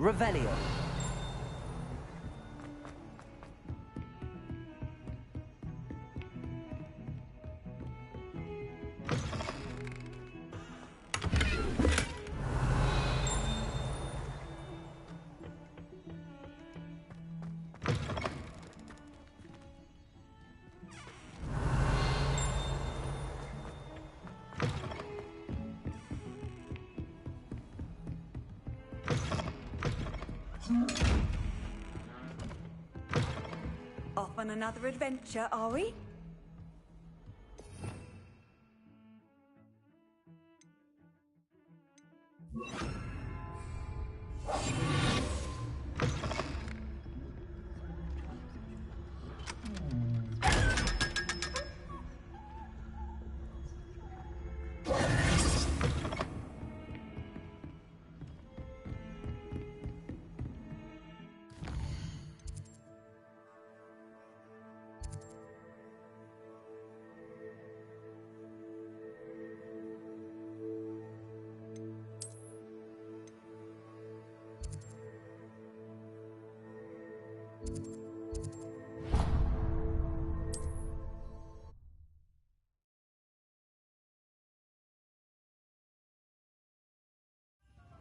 Revelio. Off on another adventure, are we?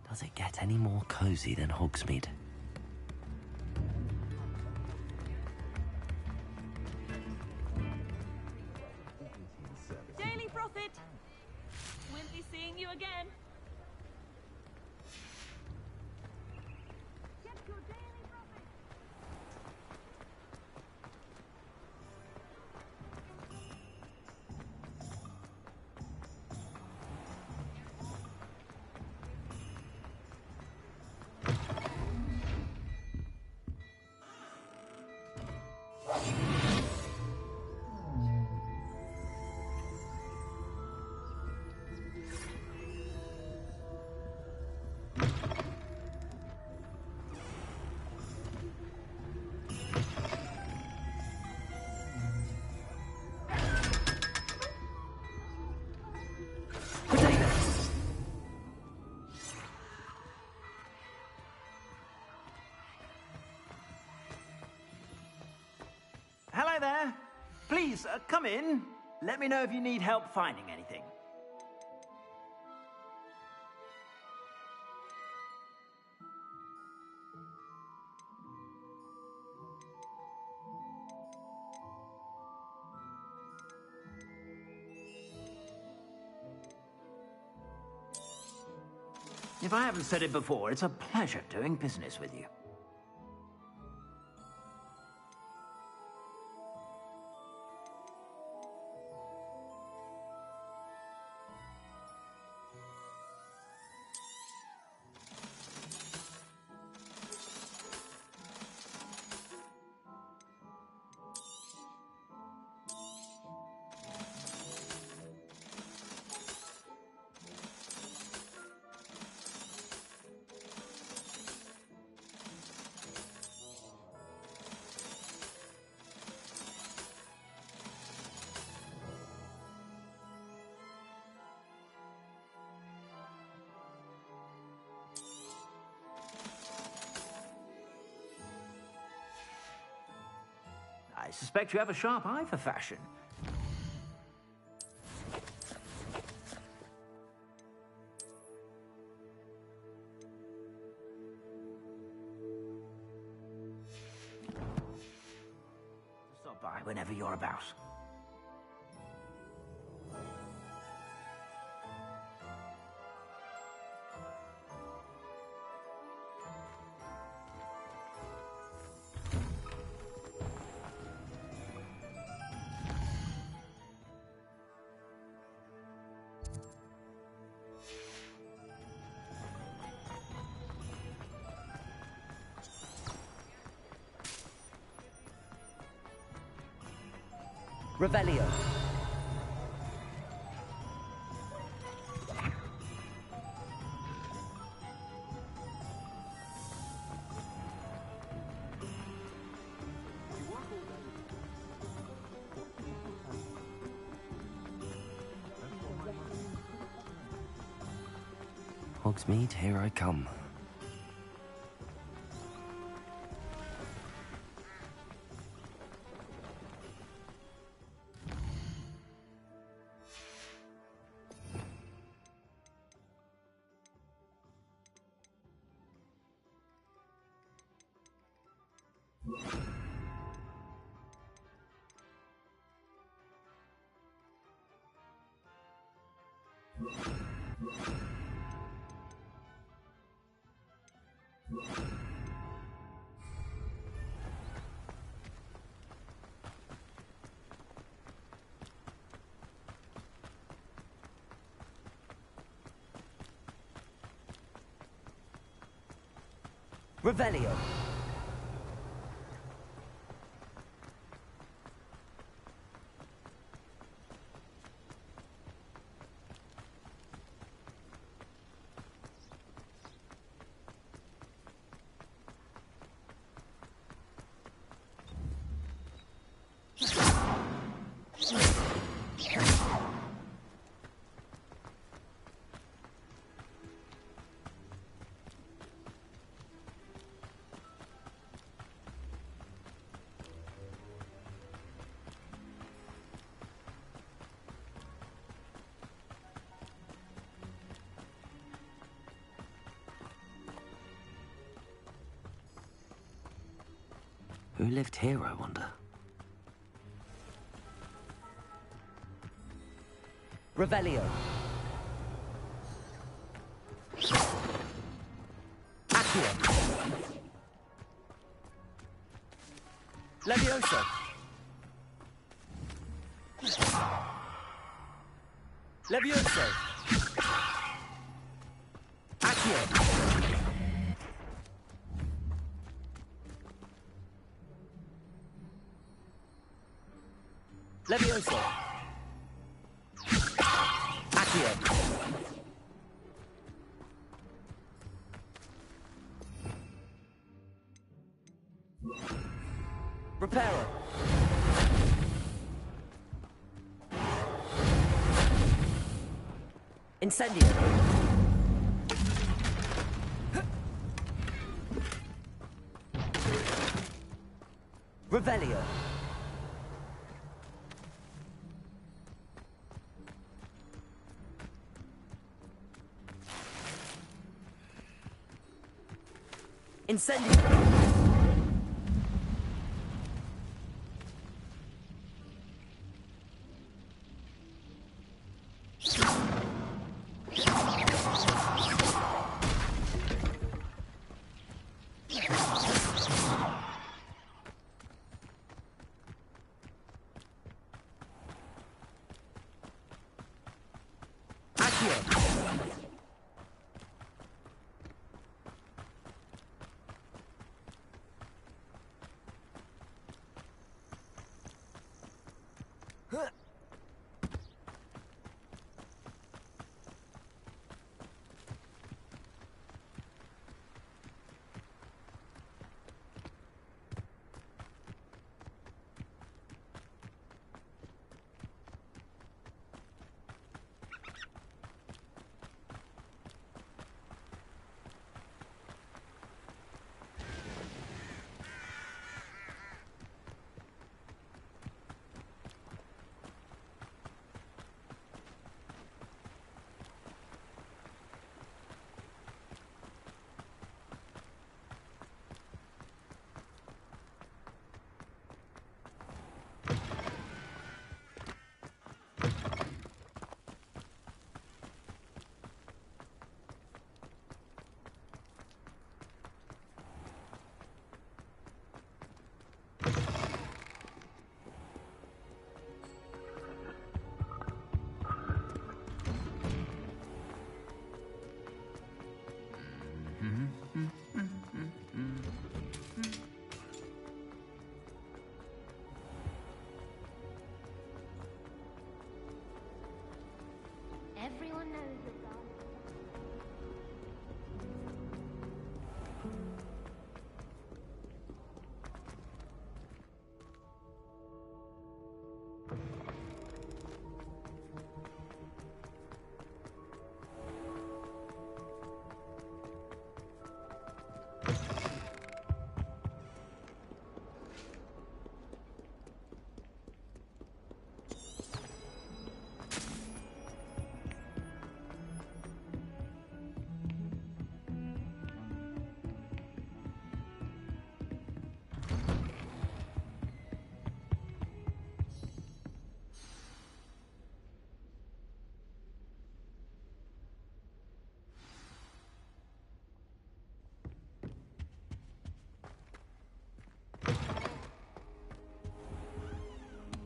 Does it get any more cozy than Hogsmeade? Daily Prophet! We'll be seeing you again. Get your Daily Prophet! Hello there. Please, come in. Let me know if you need help finding anything. If I haven't said it before, it's a pleasure doing business with you. I suspect you have a sharp eye for fashion. Stop by whenever you're about. Revelio. Hogsmeade, here I come. Revelio. Who lived here, I wonder? Revelio. Accio. Levioso. Levioso. Accio. Levioso. Accio. Reparo. Incendio. Revelio. Incendio.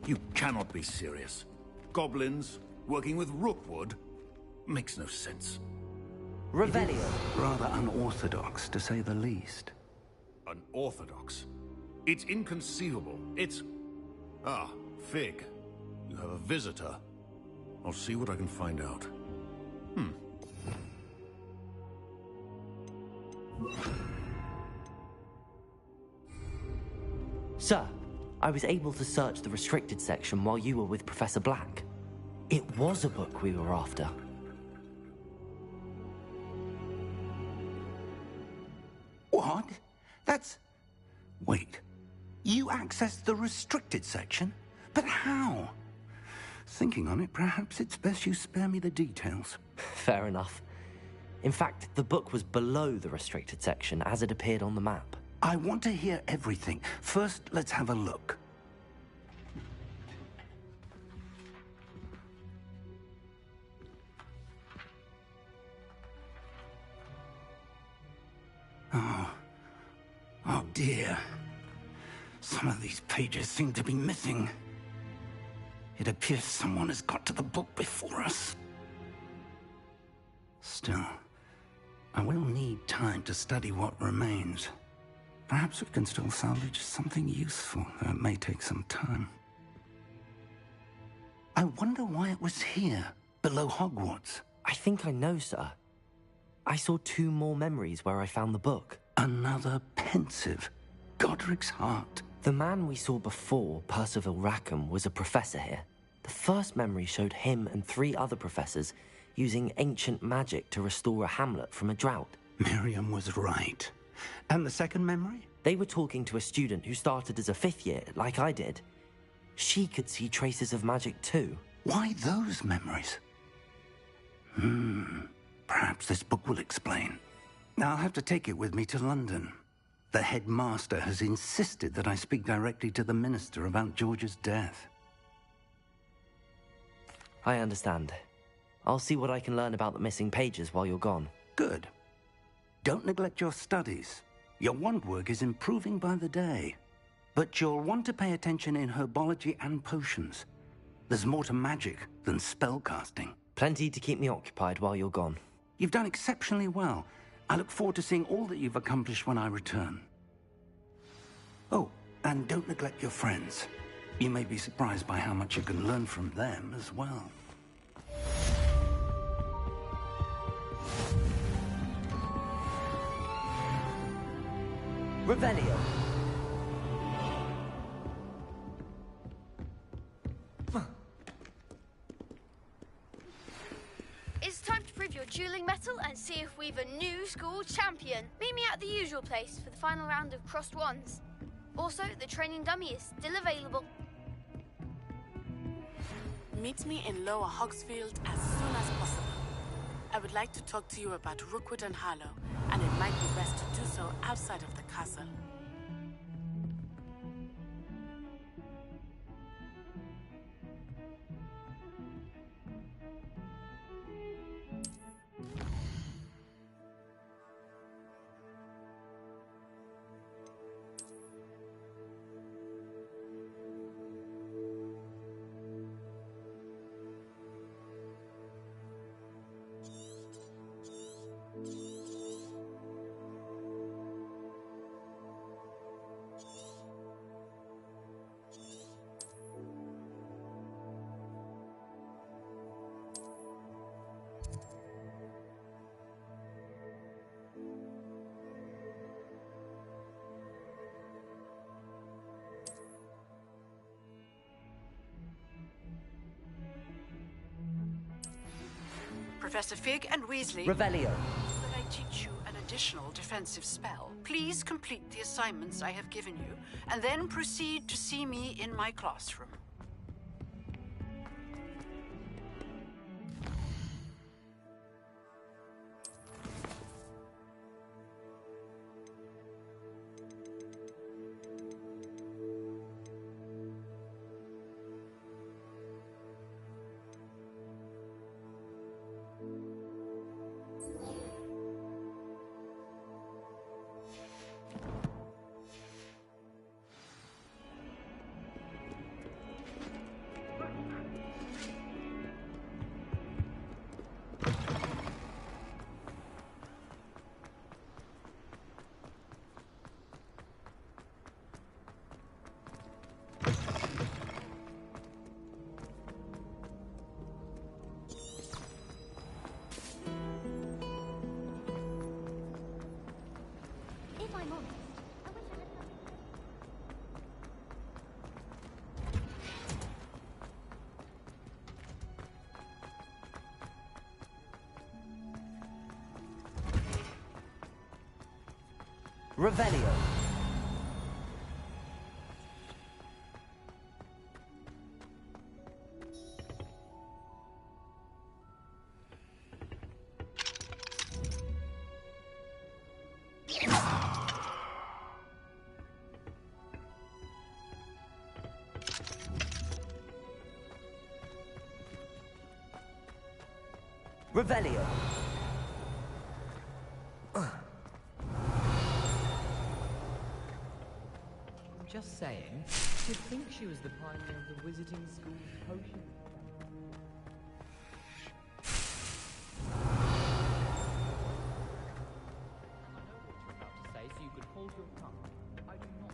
You cannot be serious. Goblins working with Rookwood makes no sense. Revelio. Rather unorthodox, to say the least. Unorthodox? It's inconceivable. It's... Ah, Fig. You have a visitor. I'll see what I can find out. Sir, I was able to search the restricted section while you were with Professor Black. It was a book we were after. What? That's... Wait. You accessed the restricted section? But how? Thinking on it, perhaps it's best you spare me the details. Fair enough. In fact, the book was below the restricted section as it appeared on the map. I want to hear everything. First, let's have a look. Oh dear. Some of these pages seem to be missing. It appears someone has got to the book before us. Still, I will need time to study what remains. Perhaps we can still salvage something useful, though it may take some time. I wonder why it was here, below Hogwarts. I think I know, sir. I saw 2 more memories where I found the book. Another pensive. Godric's heart. The man we saw before, Percival Rackham, was a professor here. The first memory showed him and 3 other professors using ancient magic to restore a hamlet from a drought. Miriam was right. And the second memory? They were talking to a student who started as a 5th year, like I did. She could see traces of magic too. Why those memories? Perhaps this book will explain. I'll have to take it with me to London. The headmaster has insisted that I speak directly to the minister about George's death. I understand. I'll see what I can learn about the missing pages while you're gone. Good. Don't neglect your studies. Your wand work is improving by the day. But you'll want to pay attention in herbology and potions. There's more to magic than spellcasting. Plenty to keep me occupied while you're gone. You've done exceptionally well. I look forward to seeing all that you've accomplished when I return. Oh, and don't neglect your friends. You may be surprised by how much you can learn from them as well. Revelio. It's time to prove your dueling mettle and see if we've a new school champion. Meet me at the usual place for the final round of crossed wands. Also, the training dummy is still available. Meet me in Lower Hogsfield as soon as possible. I would like to talk to you about Rookwood and Harlow, and it might be best to do so outside of the castle. Professor Fig and Weasley, Revelio. that I teach you an additional defensive spell. Please complete the assignments I have given you, and then proceed to see me in my classroom. Revelio. Revelio. Just saying, you'd think she was the pioneer of the wizarding school's potion. I know what you're about to say, so you could hold your tongue. I do not.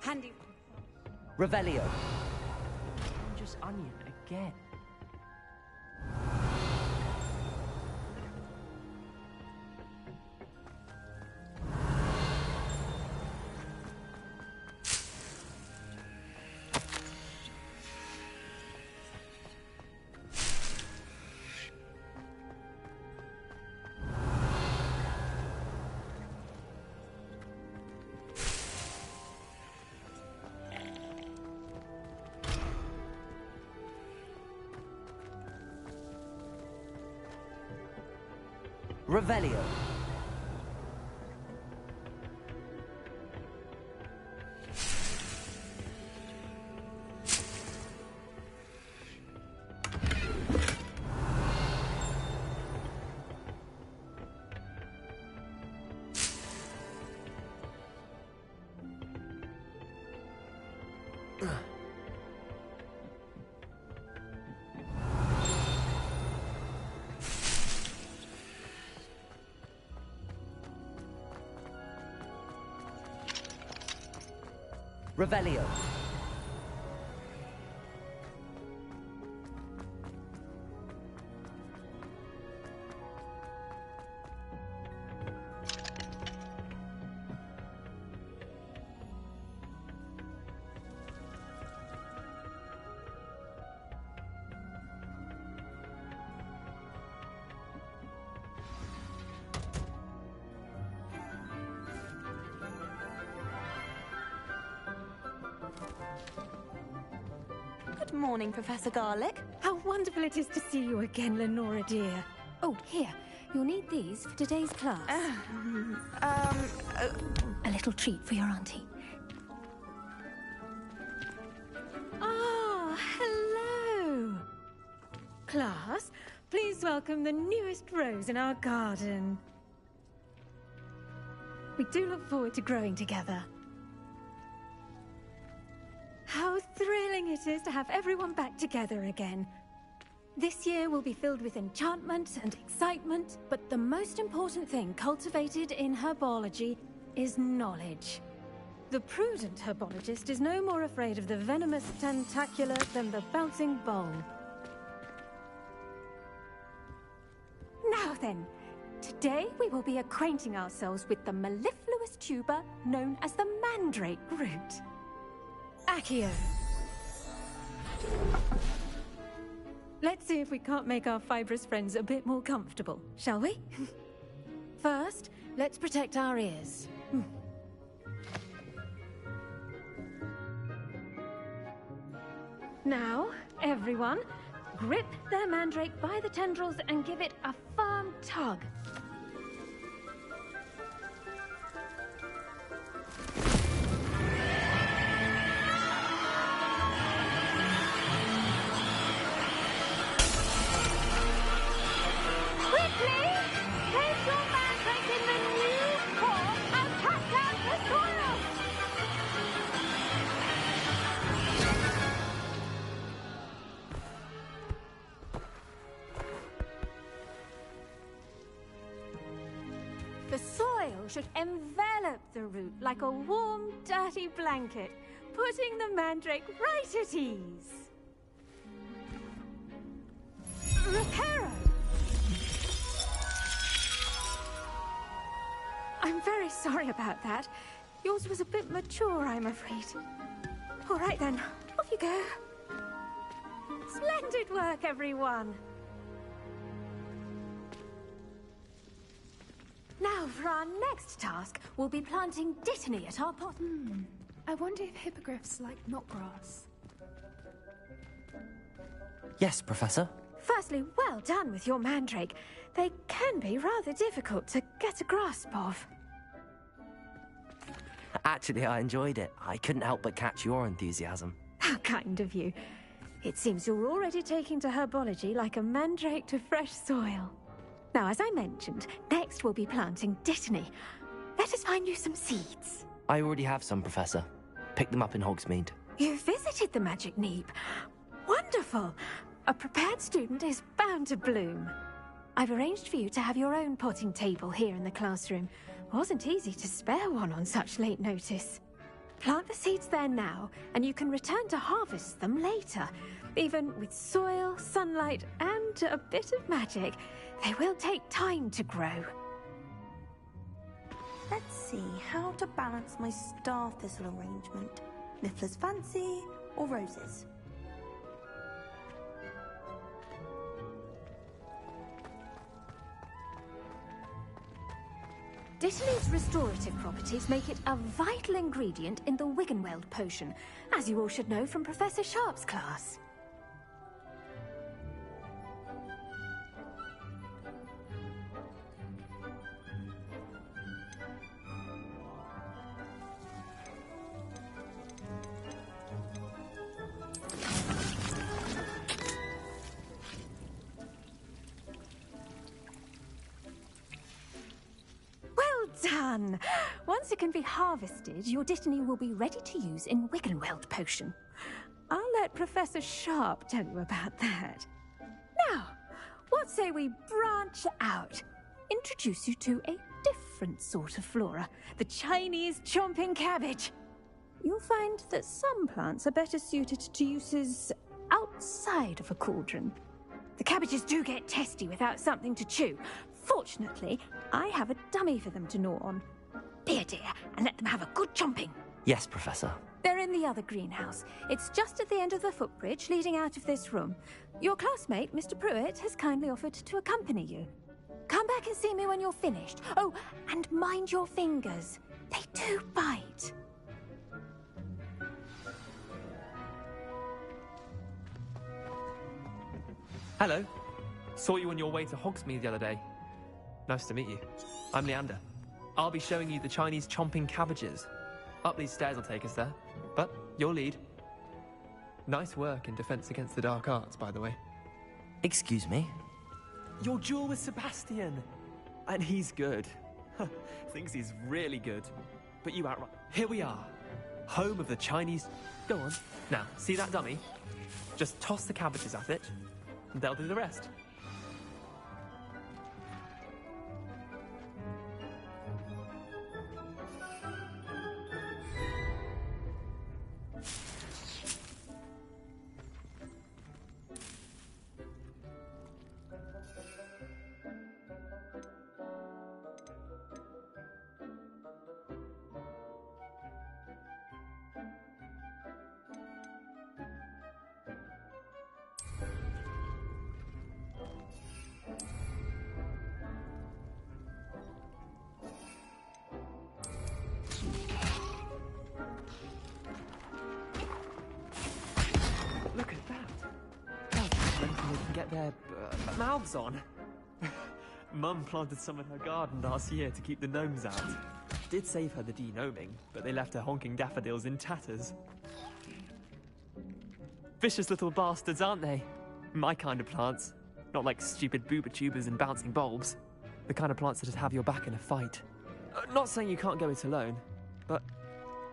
Handy. Revelio. Just onion again. Revelio. Revelio. Good morning, Professor Garlic. How wonderful it is to see you again, Lenora dear. Oh, here. You'll need these for today's class. A little treat for your auntie. Ah, hello. Class, please welcome the newest rose in our garden. We do look forward to growing together. How thrilling it is to have everyone back together again. This year will be filled with enchantment and excitement, but the most important thing cultivated in herbology is knowledge. The prudent herbologist is no more afraid of the venomous tentacula than the bouncing bowl. Now then, today we will be acquainting ourselves with the mellifluous tuber known as the mandrake root. Accio. Let's see if we can't make our fibrous friends a bit more comfortable, shall we? First, let's protect our ears. Now, everyone, grip their mandrake by the tendrils and give it a firm tug. The soil should envelop the root like a warm, dirty blanket, putting the mandrake right at ease. Reparo! I'm very sorry about that. Yours was a bit mature, I'm afraid. All right then, off you go. Splendid work, everyone. Now, for our next task, we'll be planting dittany at our pot. I wonder if hippogriffs like knotgrass. Yes, Professor. Firstly, well done with your mandrake. They can be rather difficult to get a grasp of. Actually, I enjoyed it. I couldn't help but catch your enthusiasm. How kind of you. It seems you're already taking to herbology like a mandrake to fresh soil. Now, as I mentioned, next we'll be planting dittany. Let us find you some seeds. I already have some, Professor. Picked them up in Hogsmeade. You visited the Magic Neep. Wonderful. A prepared student is bound to bloom. I've arranged for you to have your own potting table here in the classroom. Wasn't easy to spare one on such late notice. Plant the seeds there now, and you can return to harvest them later. Even with soil, sunlight, and a bit of magic, they will take time to grow. Let's see how to balance my star thistle arrangement. Niffler's fancy or roses? Dittany's restorative properties make it a vital ingredient in the Wiggenweld potion, as you all should know from Professor Sharp's class. Done! Once it can be harvested, your dittany will be ready to use in Wiggenweld potion. I'll let Professor Sharp tell you about that. Now, what say we branch out? Introduce you to a different sort of flora, the Chinese chomping cabbage. You'll find that some plants are better suited to uses outside of a cauldron. The cabbages do get testy without something to chew. Fortunately, I have a dummy for them to gnaw on. Be a dear and let them have a good chomping. Yes, Professor. They're in the other greenhouse. It's just at the end of the footbridge leading out of this room. Your classmate, Mr. Pruitt, has kindly offered to accompany you. Come back and see me when you're finished. Oh, and mind your fingers. They do bite. Hello. Saw you on your way to Hogsmeade the other day. Nice to meet you. I'm Leander. I'll be showing you the Chinese chomping cabbages. Up these stairs will take us there, but you'll lead. Nice work in Defense Against the Dark Arts, by the way. Excuse me? Your duel with Sebastian. And he's good. Thinks he's really good. But you outright... Here we are. Home of the Chinese... Go on. Now, see that dummy? Just toss the cabbages at it, and they'll do the rest. Look at that. How plenty they can get their mouths on. Mum planted some in her garden last year to keep the gnomes out. Did save her the de-gnoming, but they left her honking daffodils in tatters. Vicious little bastards, aren't they? My kind of plants. Not like stupid booba tubers and bouncing bulbs. The kind of plants that'd have your back in a fight. Not saying you can't go it alone, but...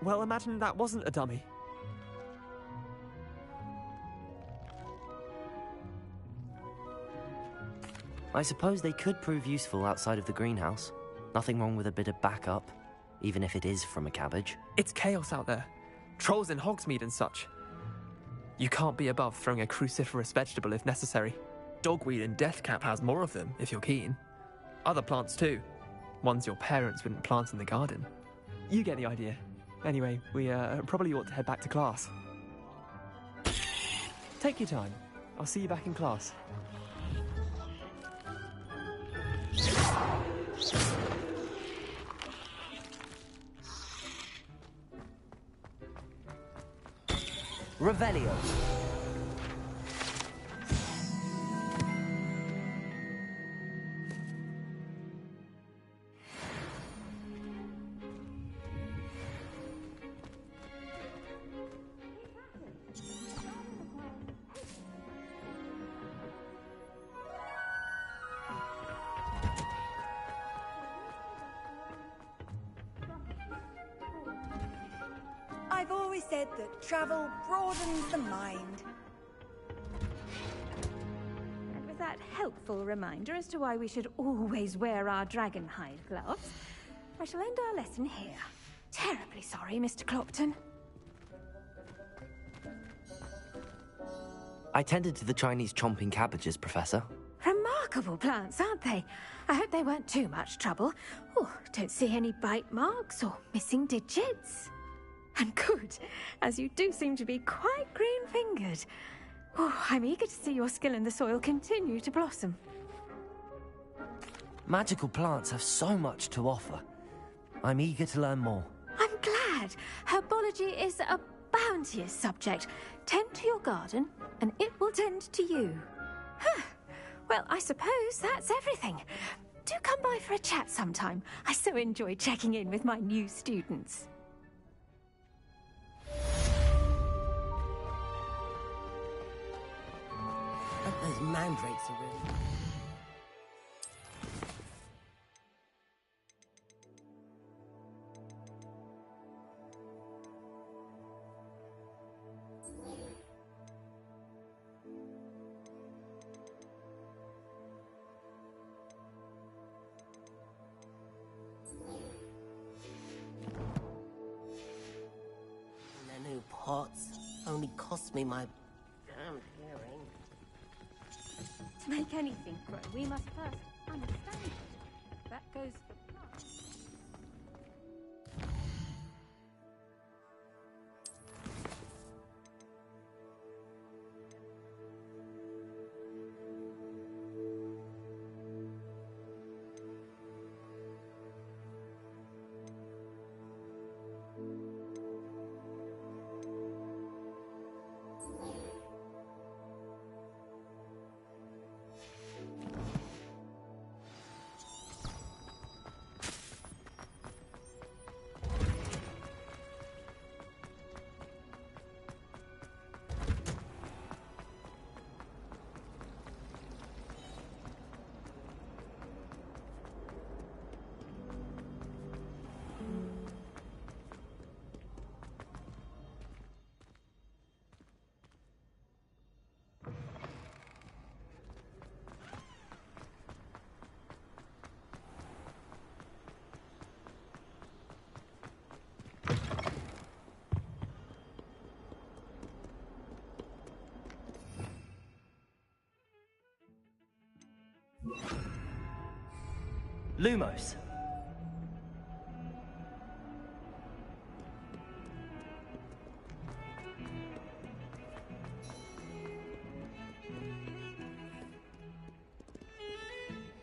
Well, imagine that wasn't a dummy. I suppose they could prove useful outside of the greenhouse. Nothing wrong with a bit of backup, even if it is from a cabbage. It's chaos out there. Trolls in Hogsmeade and such. You can't be above throwing a cruciferous vegetable if necessary. Dogweed and deathcap has more of them, if you're keen. Other plants too. Ones your parents wouldn't plant in the garden. You get the idea. Anyway, we probably ought to head back to class. Take your time. I'll see you back in class. Revelio. I've always said that travel broadens the mind. And with that helpful reminder as to why we should always wear our dragon hide gloves, I shall end our lesson here. Terribly sorry, Mr. Clopton. I tended to the Chinese chomping cabbages, Professor. Remarkable plants, aren't they? I hope they weren't too much trouble. Oh, don't see any bite marks or missing digits. And good, as you do seem to be quite green-fingered. Oh, I'm eager to see your skill in the soil continue to blossom. Magical plants have so much to offer. I'm eager to learn more. I'm glad. Herbology is a bounteous subject. Tend to your garden, and it will tend to you. Huh. Well, I suppose that's everything. Do come by for a chat sometime. I so enjoy checking in with my new students. Those mandrakes are really... And their new pots only cost me my damn hearing. To make anything grow, we must first understand it. That goes for plants. Lumos.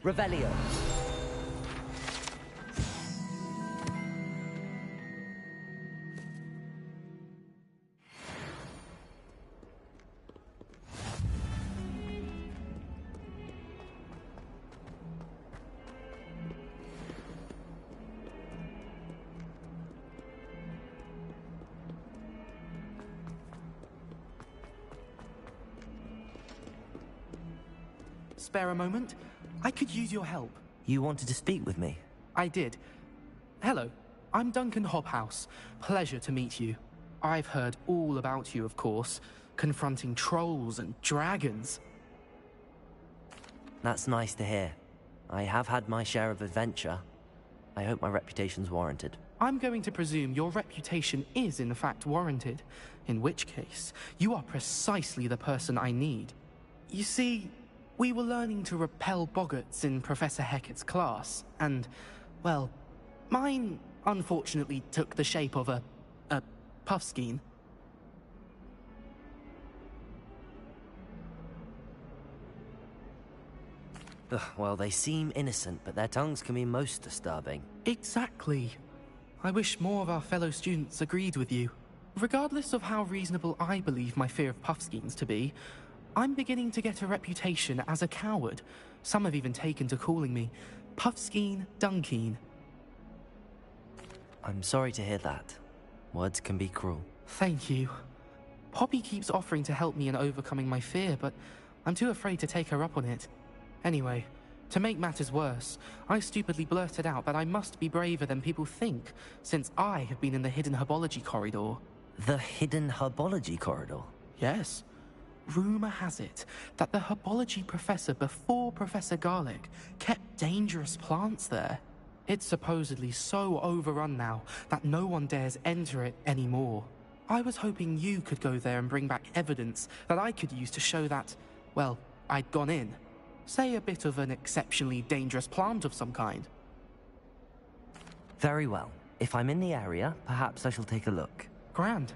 Revelio. Spare a moment? I could use your help. You wanted to speak with me? I did. Hello, I'm Duncan Hobhouse. Pleasure to meet you. I've heard all about you, of course, confronting trolls and dragons. That's nice to hear. I have had my share of adventure. I hope my reputation's warranted. I'm going to presume your reputation is in fact warranted, in which case, you are precisely the person I need. You see, we were learning to repel boggarts in Professor Hecat's class, and, Well, mine unfortunately took the shape of a puffskein. Ugh, well, they seem innocent, but their tongues can be most disturbing. Exactly. I wish more of our fellow students agreed with you. Regardless of how reasonable I believe my fear of puffskeins to be, I'm beginning to get a reputation as a coward. Some have even taken to calling me Puffskein Dunkeen. I'm sorry to hear that. Words can be cruel. Thank you. Poppy keeps offering to help me in overcoming my fear, but I'm too afraid to take her up on it. Anyway, to make matters worse, I stupidly blurted out that I must be braver than people think, since I have been in the hidden herbology corridor. The hidden herbology corridor? Yes. Rumour has it that the herbology professor before Professor Garlic kept dangerous plants there. It's supposedly so overrun now that no one dares enter it anymore. I was hoping you could go there and bring back evidence that I could use to show that, well, I'd gone in. Say a bit of an exceptionally dangerous plant of some kind. Very well. If I'm in the area, perhaps I shall take a look. Grand.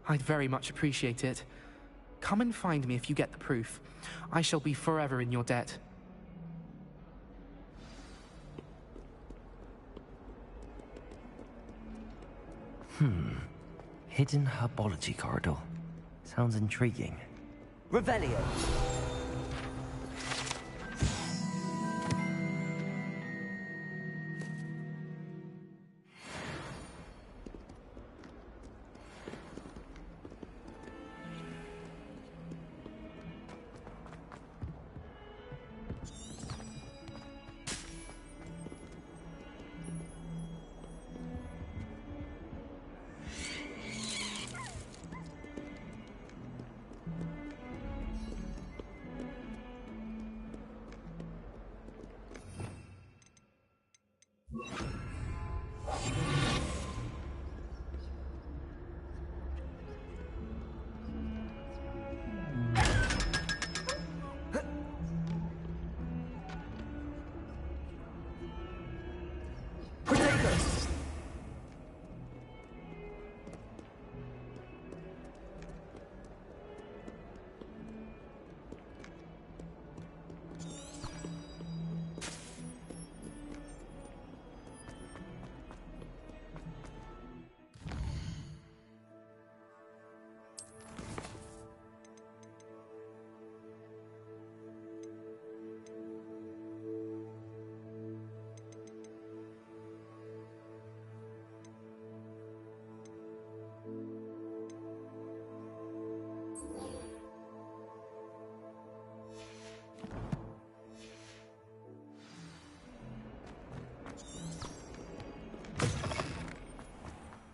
I'd very much appreciate it. Come and find me if you get the proof. I shall be forever in your debt. Hidden herbology corridor. Sounds intriguing. Revelio!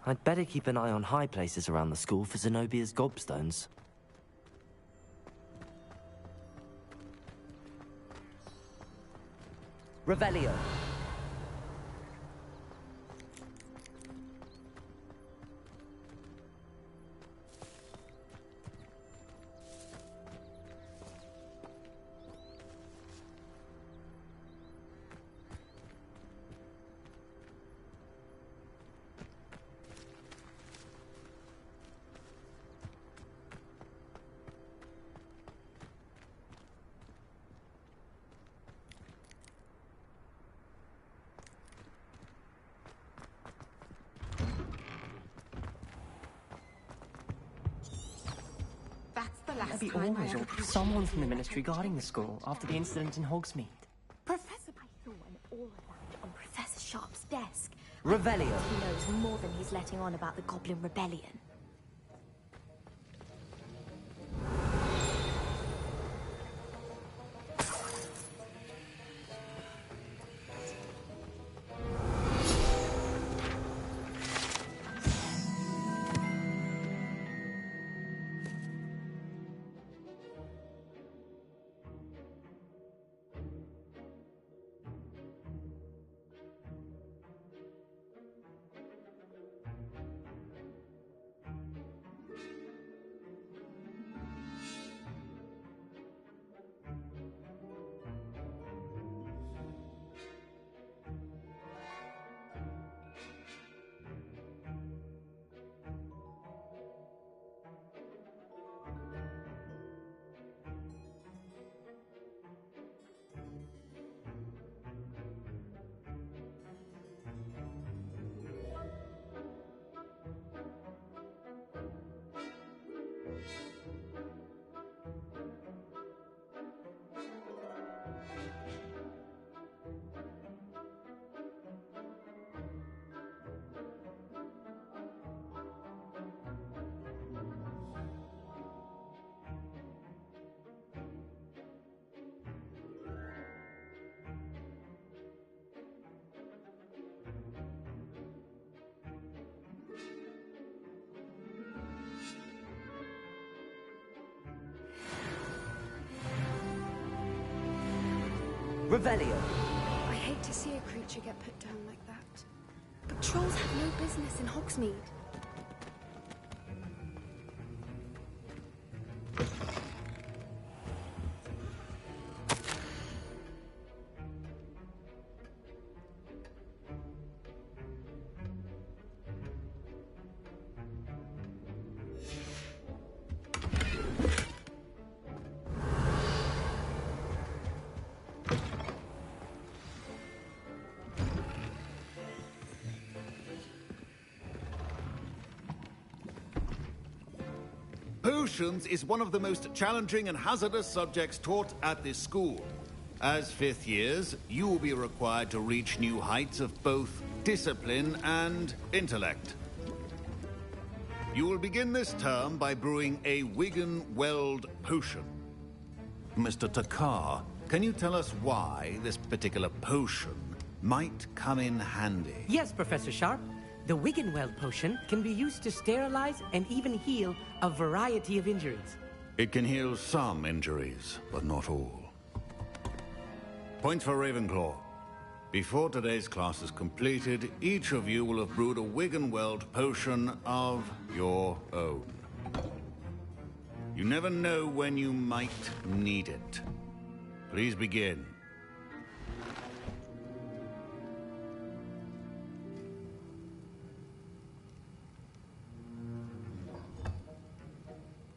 I'd better keep an eye on high places around the school for Zenobia's gobstones. Revelio. Maybe always or someone from the ministry guarding the school after the incident in Hogsmeade. Professor, I saw all of that on Professor Sharp's desk. Revelio. He knows more than he's letting on about the Goblin Rebellion. Revelio. I hate to see a creature get put down like that. But trolls have no business in Hogsmeade. Potions is one of the most challenging and hazardous subjects taught at this school. As fifth years, you will be required to reach new heights of both discipline and intellect. You will begin this term by brewing a Wigan-Weld potion. Mr. Takar, can you tell us why this particular potion might come in handy? Yes, Professor Sharp. The Wigan-Weld potion can be used to sterilize and even heal a variety of injuries. It can heal some injuries, but not all. Points for Ravenclaw. Before today's class is completed, each of you will have brewed a Wigan-Weld potion of your own. You never know when you might need it. Please begin.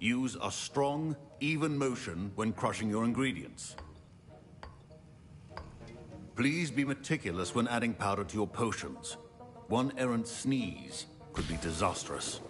Use a strong, even motion when crushing your ingredients. Please be meticulous when adding powder to your potions. One errant sneeze could be disastrous.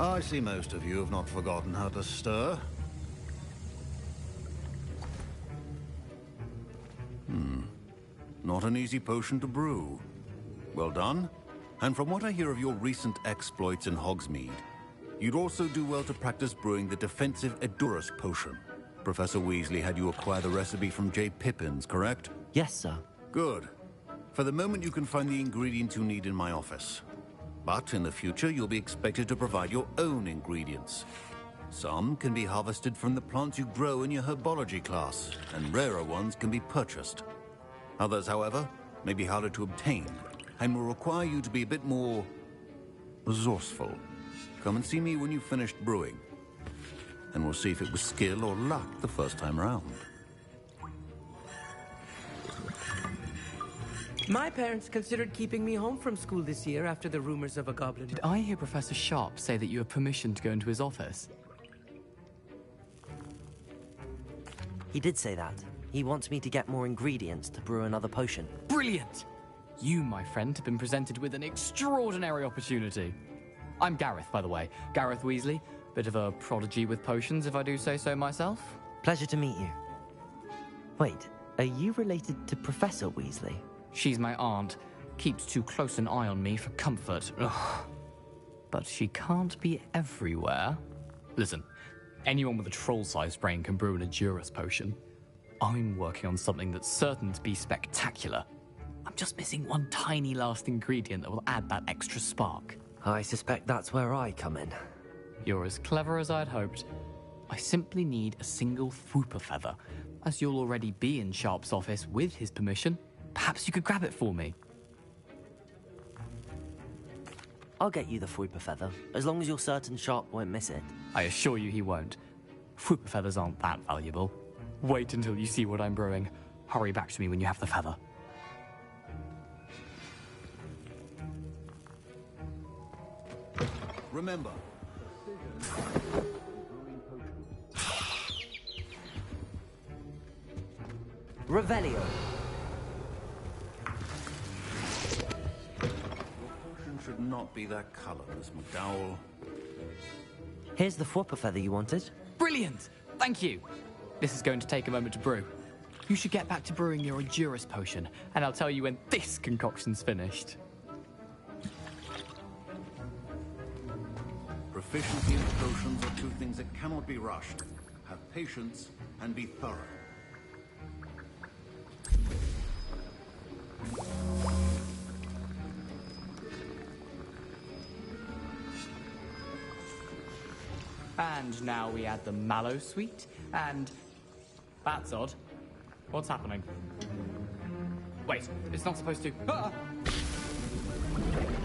I see most of you have not forgotten how to stir. Not an easy potion to brew. Well done. And from what I hear of your recent exploits in Hogsmeade, you'd also do well to practice brewing the defensive Edurus potion. Professor Weasley had you acquire the recipe from J. Pippin's, correct? Yes, sir. Good. For the moment, you can find the ingredients you need in my office. But in the future, you'll be expected to provide your own ingredients. Some can be harvested from the plants you grow in your herbology class, and rarer ones can be purchased. Others, however, may be harder to obtain, and will require you to be a bit more resourceful. Come and see me when you've finished brewing, and we'll see if it was skill or luck the first time around. My parents considered keeping me home from school this year after the rumors of a goblin. Did I hear Professor Sharp say that you have permission to go into his office? He did say that. He wants me to get more ingredients to brew another potion. Brilliant! You, my friend, have been presented with an extraordinary opportunity. I'm Gareth, by the way. Gareth Weasley. Bit of a prodigy with potions, if I do say so myself. Pleasure to meet you. Wait, are you related to Professor Weasley? She's my aunt. Keeps too close an eye on me for comfort. Ugh. But she can't be everywhere. Listen, anyone with a troll-sized brain can brew an Edurus potion. I'm working on something that's certain to be spectacular. I'm just missing one tiny last ingredient that will add that extra spark. I suspect that's where I come in. You're as clever as I'd hoped. I simply need a single Fwooper feather. As you'll already be in Sharp's office with his permission, perhaps you could grab it for me. I'll get you the Fwooper feather, as long as you're certain Sharp won't miss it. I assure you he won't. Fwooper feathers aren't that valuable. Wait until you see what I'm brewing. Hurry back to me when you have the feather. Remember. Revelio. Your potion should not be that color, Miss McDowell. Here's the Fwooper feather you wanted. Brilliant! Thank you. This is going to take a moment to brew. You should get back to brewing your Endurance potion, and I'll tell you when this concoction's finished. Proficiency in potions are two things that cannot be rushed. Have patience and be thorough. And now we add the mallow sweet, and... That's odd. What's happening? Wait, it's not supposed to... Ah!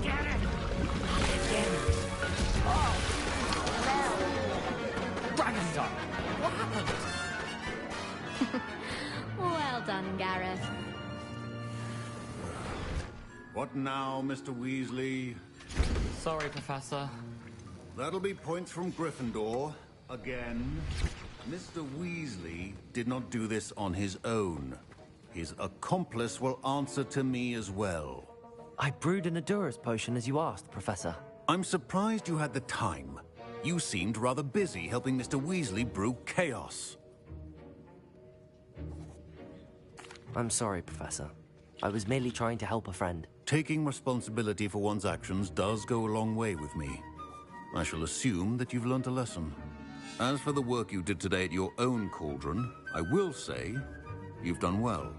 Get it! Oh! Dragon Dog! What happened? Well done, Gareth. What now, Mr. Weasley? Sorry, Professor. That'll be points from Gryffindor. Again. Mr. Weasley did not do this on his own. His accomplice will answer to me as well. I brewed an Endurance potion as you asked, Professor. I'm surprised you had the time. You seemed rather busy helping Mr. Weasley brew chaos. I'm sorry, Professor. I was merely trying to help a friend. Taking responsibility for one's actions does go a long way with me. I shall assume that you've learnt a lesson. As for the work you did today at your own cauldron, I will say you've done well.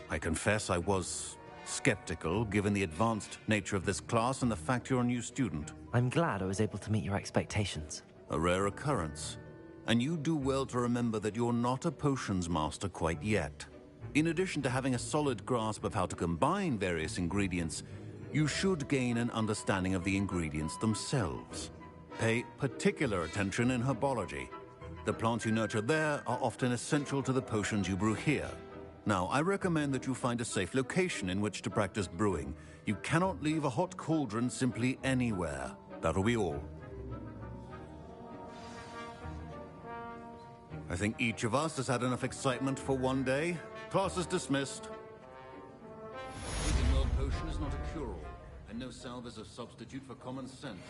I confess I was skeptical, given the advanced nature of this class and the fact you're a new student. I'm glad I was able to meet your expectations. A rare occurrence. And you do well to remember that you're not a potions master quite yet. In addition to having a solid grasp of how to combine various ingredients, you should gain an understanding of the ingredients themselves. Pay particular attention in herbology. The plants you nurture there are often essential to the potions you brew here. Now, I recommend that you find a safe location in which to practice brewing. You cannot leave a hot cauldron simply anywhere. That'll be all. I think each of us has had enough excitement for one day. Class is dismissed. Taking world potion is not a cure-all, and no salve is a substitute for common sense.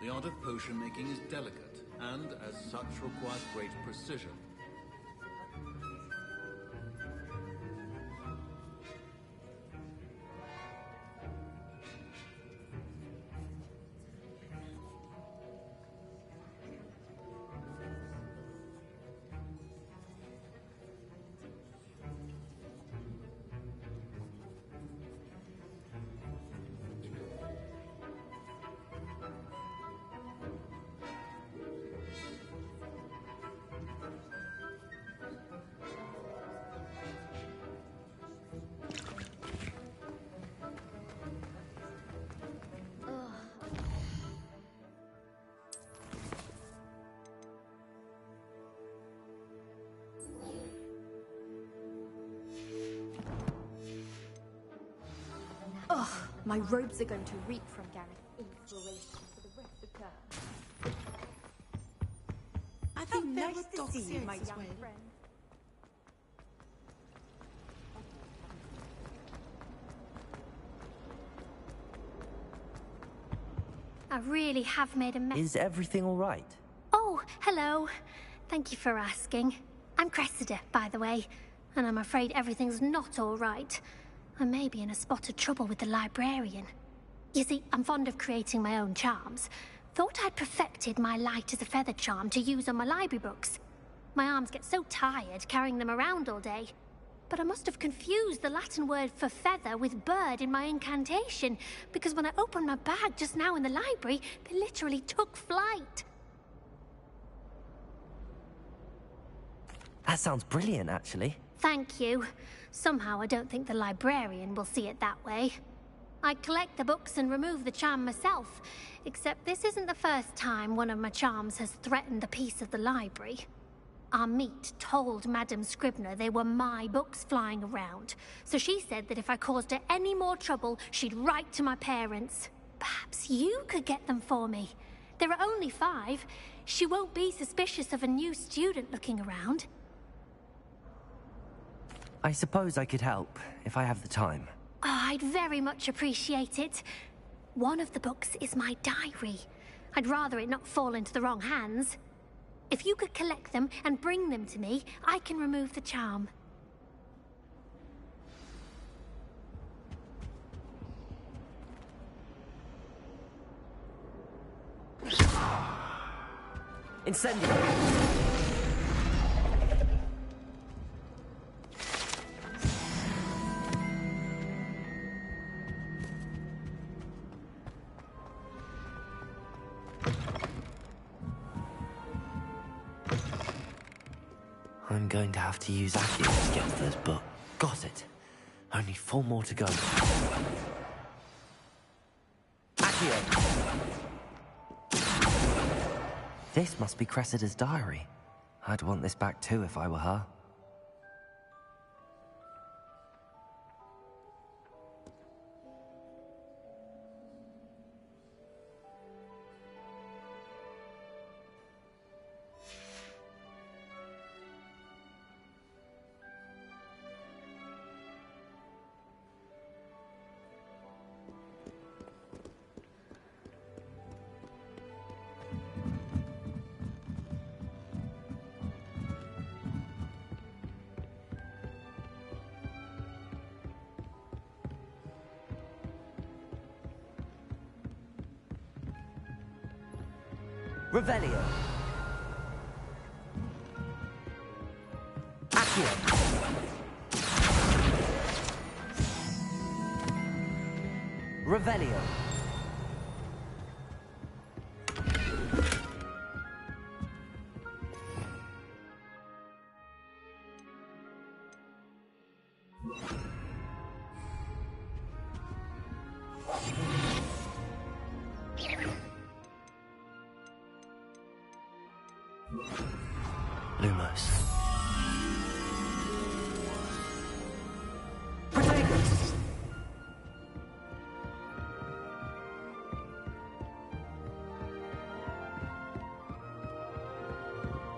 The art of potion making is delicate, and as such requires great precision. Ugh, my robes are going to reek from Gareth's inspiration for the rest of term. I think there Nice were to dogs see you, here my as young well. friend. I really have made a mess. Is everything all right? Oh, hello. Thank you for asking. I'm Cressida, by the way, and I'm afraid everything's not all right. I may be in a spot of trouble with the librarian. You see, I'm fond of creating my own charms. Thought I'd perfected my light as a feather charm to use on my library books. My arms get so tired carrying them around all day. But I must have confused the Latin word for feather with bird in my incantation, because when I opened my bag just now in the library, they literally took flight. That sounds brilliant, actually. Thank you. Somehow I don't think the librarian will see it that way. I collect the books and remove the charm myself, except this isn't the first time one of my charms has threatened the peace of the library. Our meet told Madame Scribner they were my books flying around, so she said that if I caused her any more trouble, she'd write to my parents. Perhaps you could get them for me. There are only 5. She won't be suspicious of a new student looking around. I suppose I could help, if I have the time. Oh, I'd very much appreciate it. One of the books is my diary. I'd rather it not fall into the wrong hands. If you could collect them and bring them to me, I can remove the charm. Incendio! I'm going to have to use Accio to get to this book. Got it. Only 4 more to go. Accio! This must be Cressida's diary. I'd want this back too if I were her. Revelio. Accio. Revelio. Lumos. Protagonist.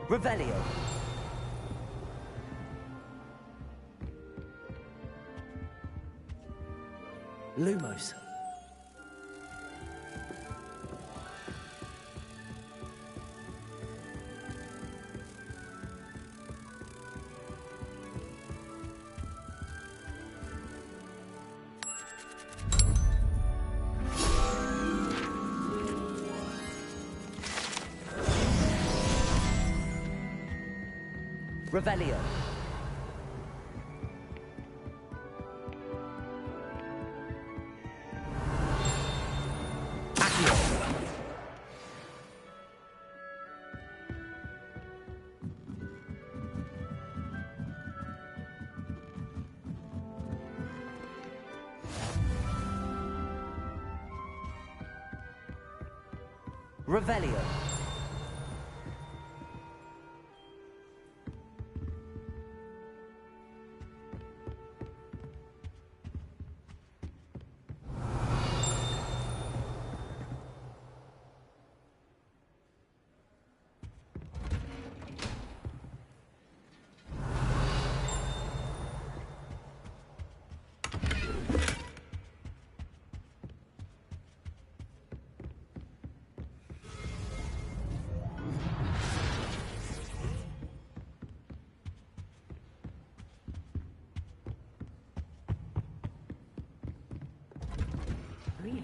Revelio. Lumos. Revelio. Accio. Revelio.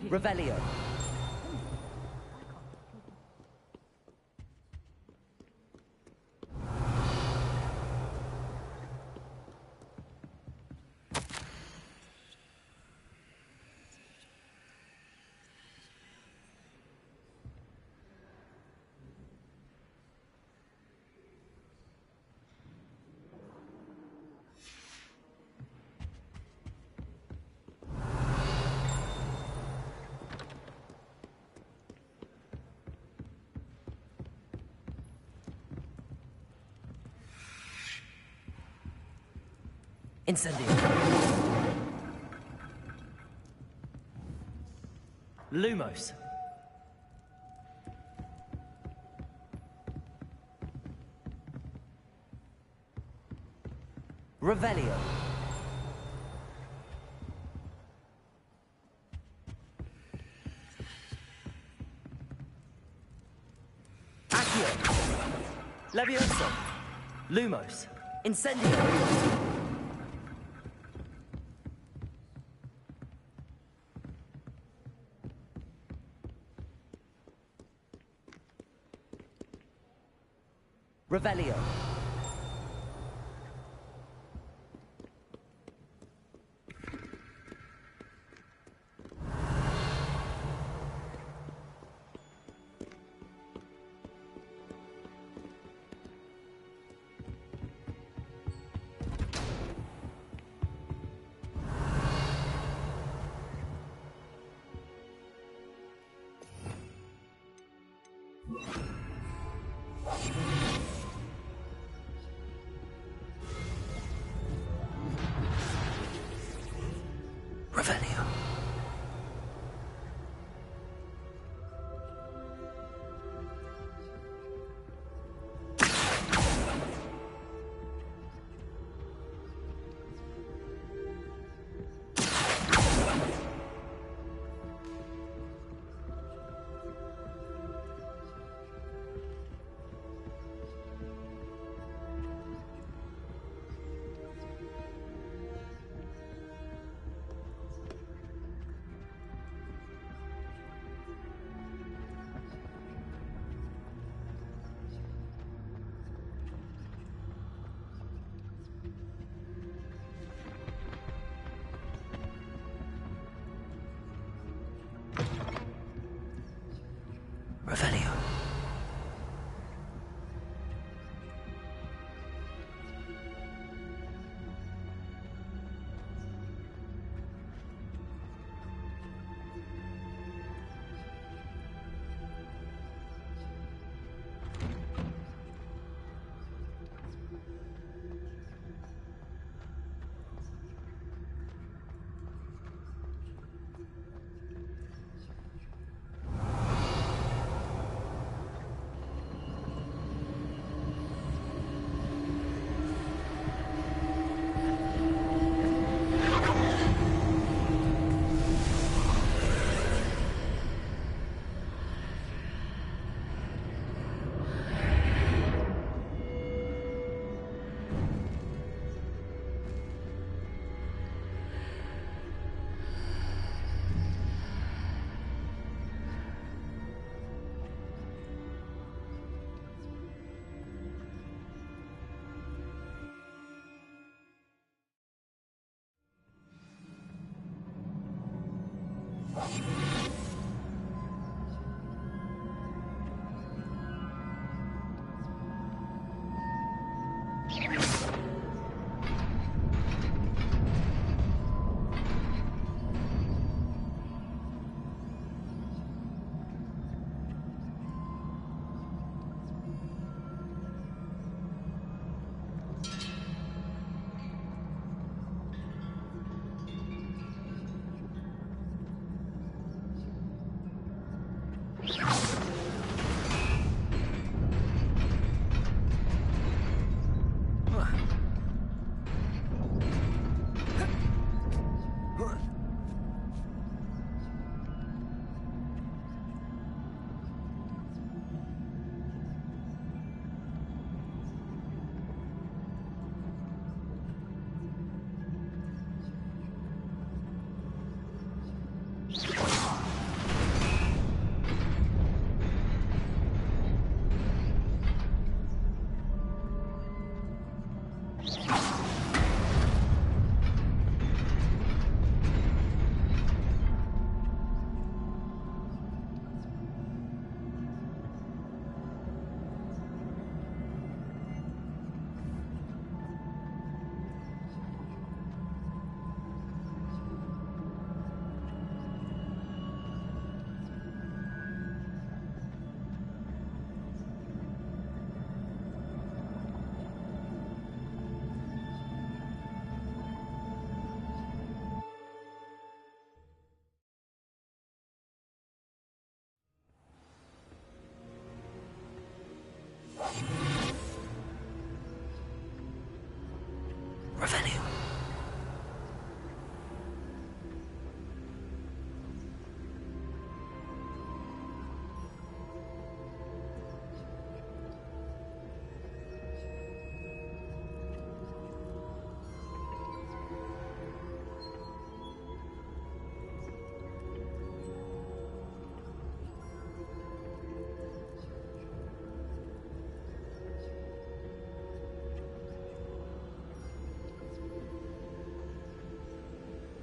Revelio. Incendio. Lumos. Revelio. Accio. Levioso. Lumos. Incendio. Revelio.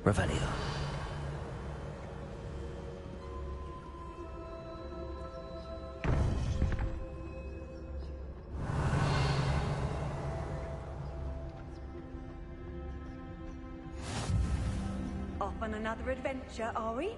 Revelio. Off on another adventure, are we?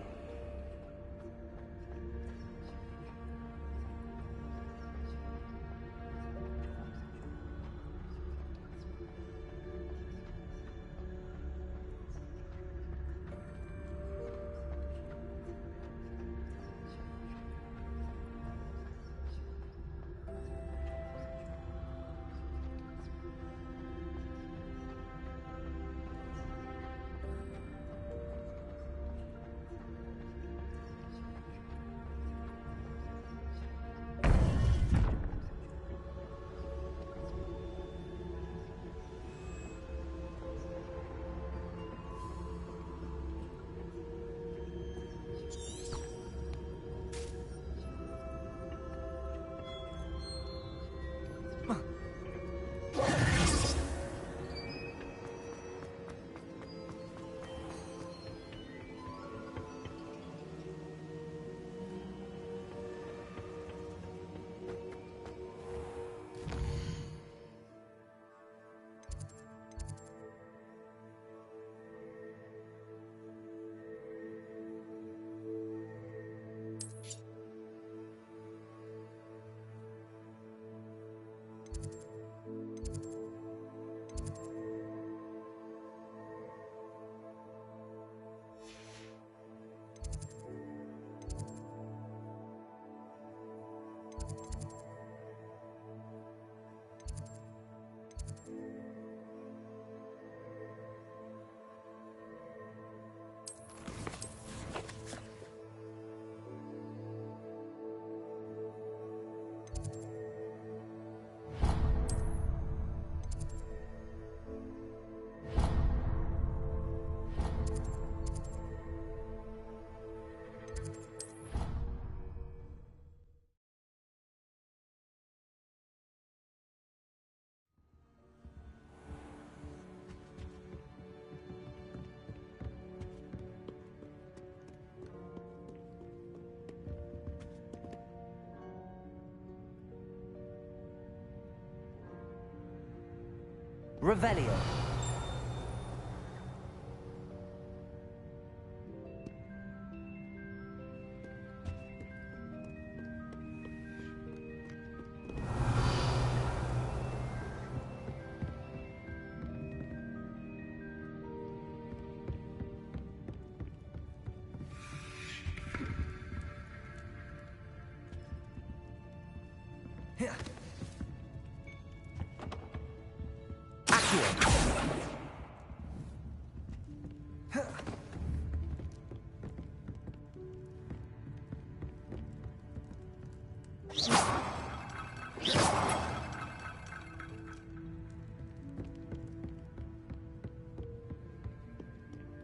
Revelio.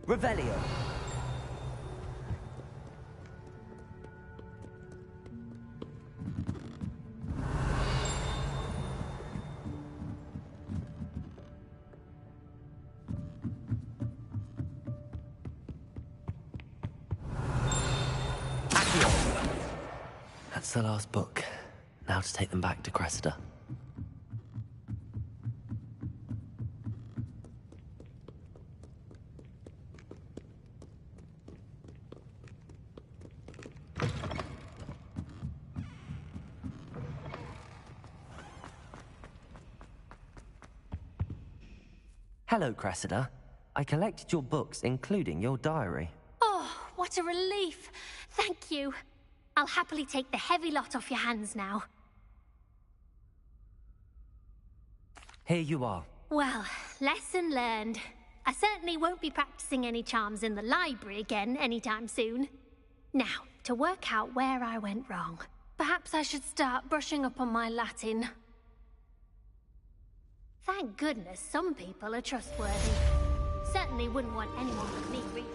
Revelio. That's the last book. Now to take them back to Cressida. Hello, Cressida. I collected your books, including your diary. Oh, what a relief. Thank you. I'll happily take the heavy lot off your hands now. Here you are. Well, lesson learned. I certainly won't be practicing any charms in the library again anytime soon. Now, to work out where I went wrong. Perhaps I should start brushing up on my Latin. Thank goodness some people are trustworthy. Certainly wouldn't want anyone but me reading.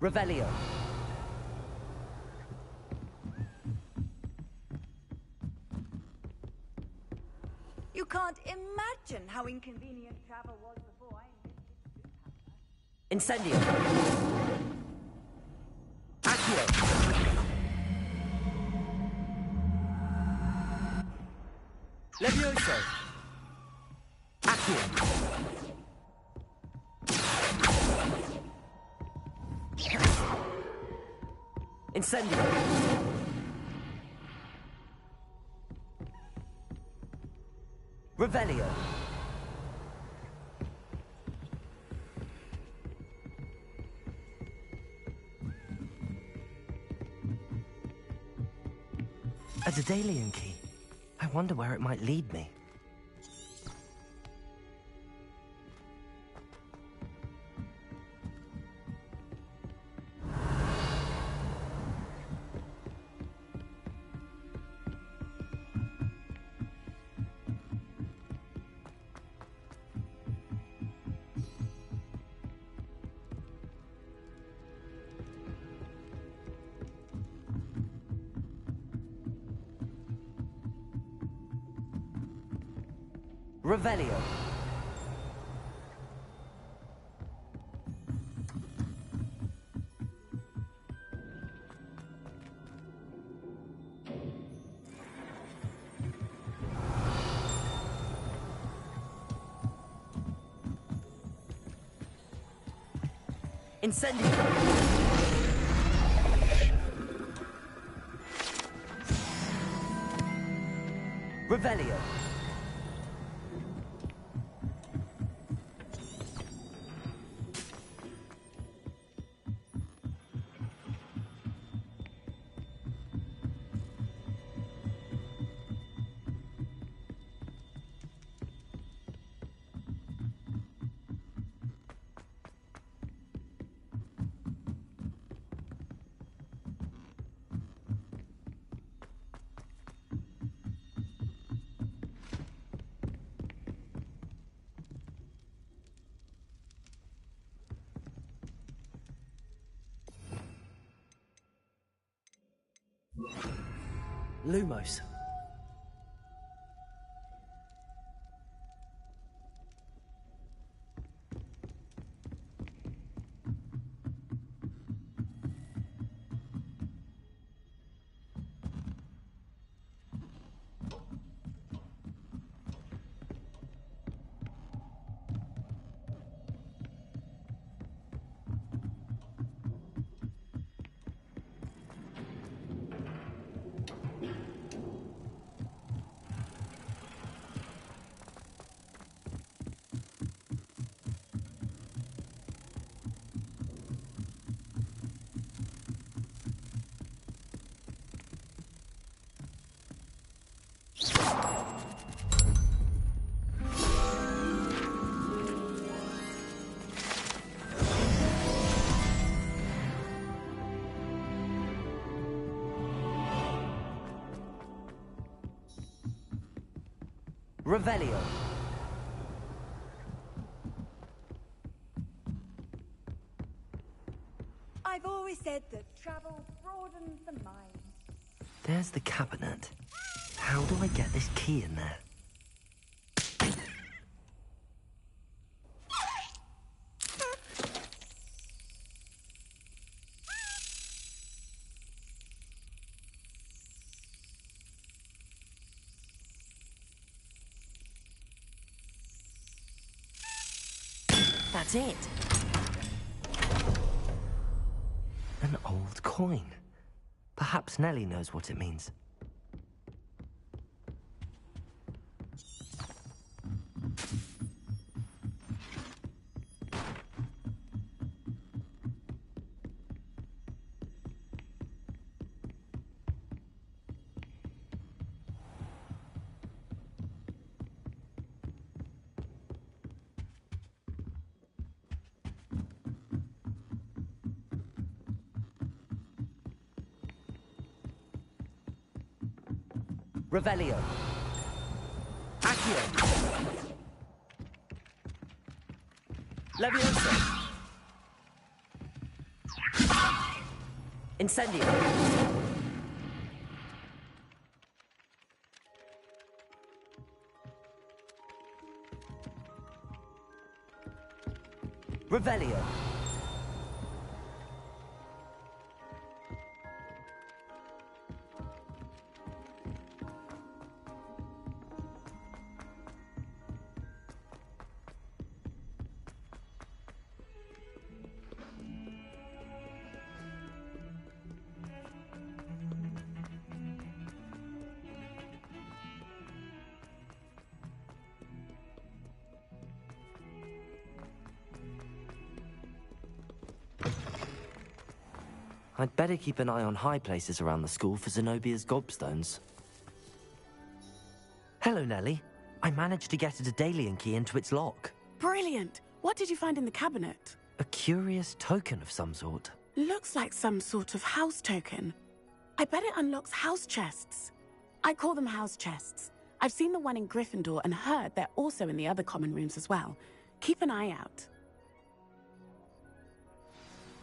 Revelio. You can't imagine how inconvenient travel was before I invented Incendio. Accio. Levioso. Accio. Incendio. Revelio. A Daedalian key. I wonder where it might lead me. Revelio. Incendio. Revelio. Lumos. Revelio. I've always said that travel broadens the mind. There's the cabinet. How do I get this key in there? That's it. An old coin. Perhaps Nellie knows what it means. Revelio. Accio. Leviosa. Incendio. Revelio. I'd better keep an eye on high places around the school for Zenobia's gobstones. Hello, Nellie. I managed to get a Daedalian key into its lock. Brilliant! What did you find in the cabinet? A curious token of some sort. Looks like some sort of house token. I bet it unlocks house chests. I call them house chests. I've seen the one in Gryffindor and heard they're also in the other common rooms as well. Keep an eye out.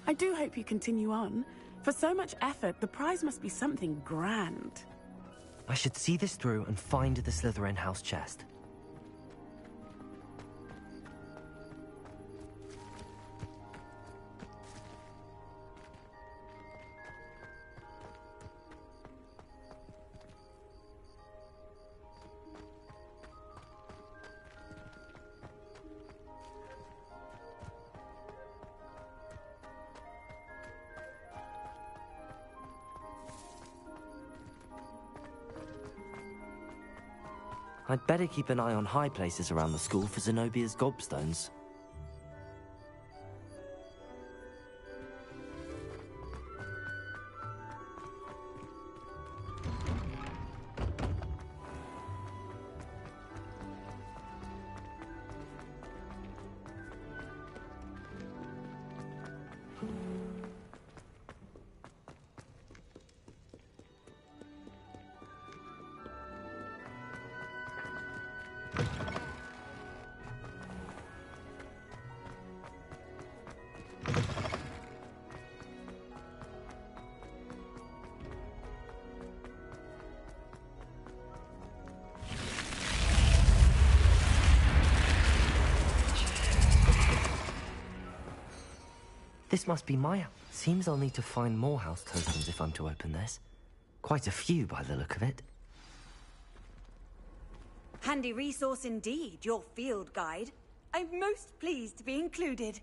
I do hope you continue on. For so much effort, the prize must be something grand. I should see this through and find the Slytherin house chest. I'd better keep an eye on high places around the school for Zenobia's gobstones. This must be my house. Seems I'll need to find more house tokens if I'm to open this. Quite a few by the look of it. Handy resource indeed, your field guide. I'm most pleased to be included.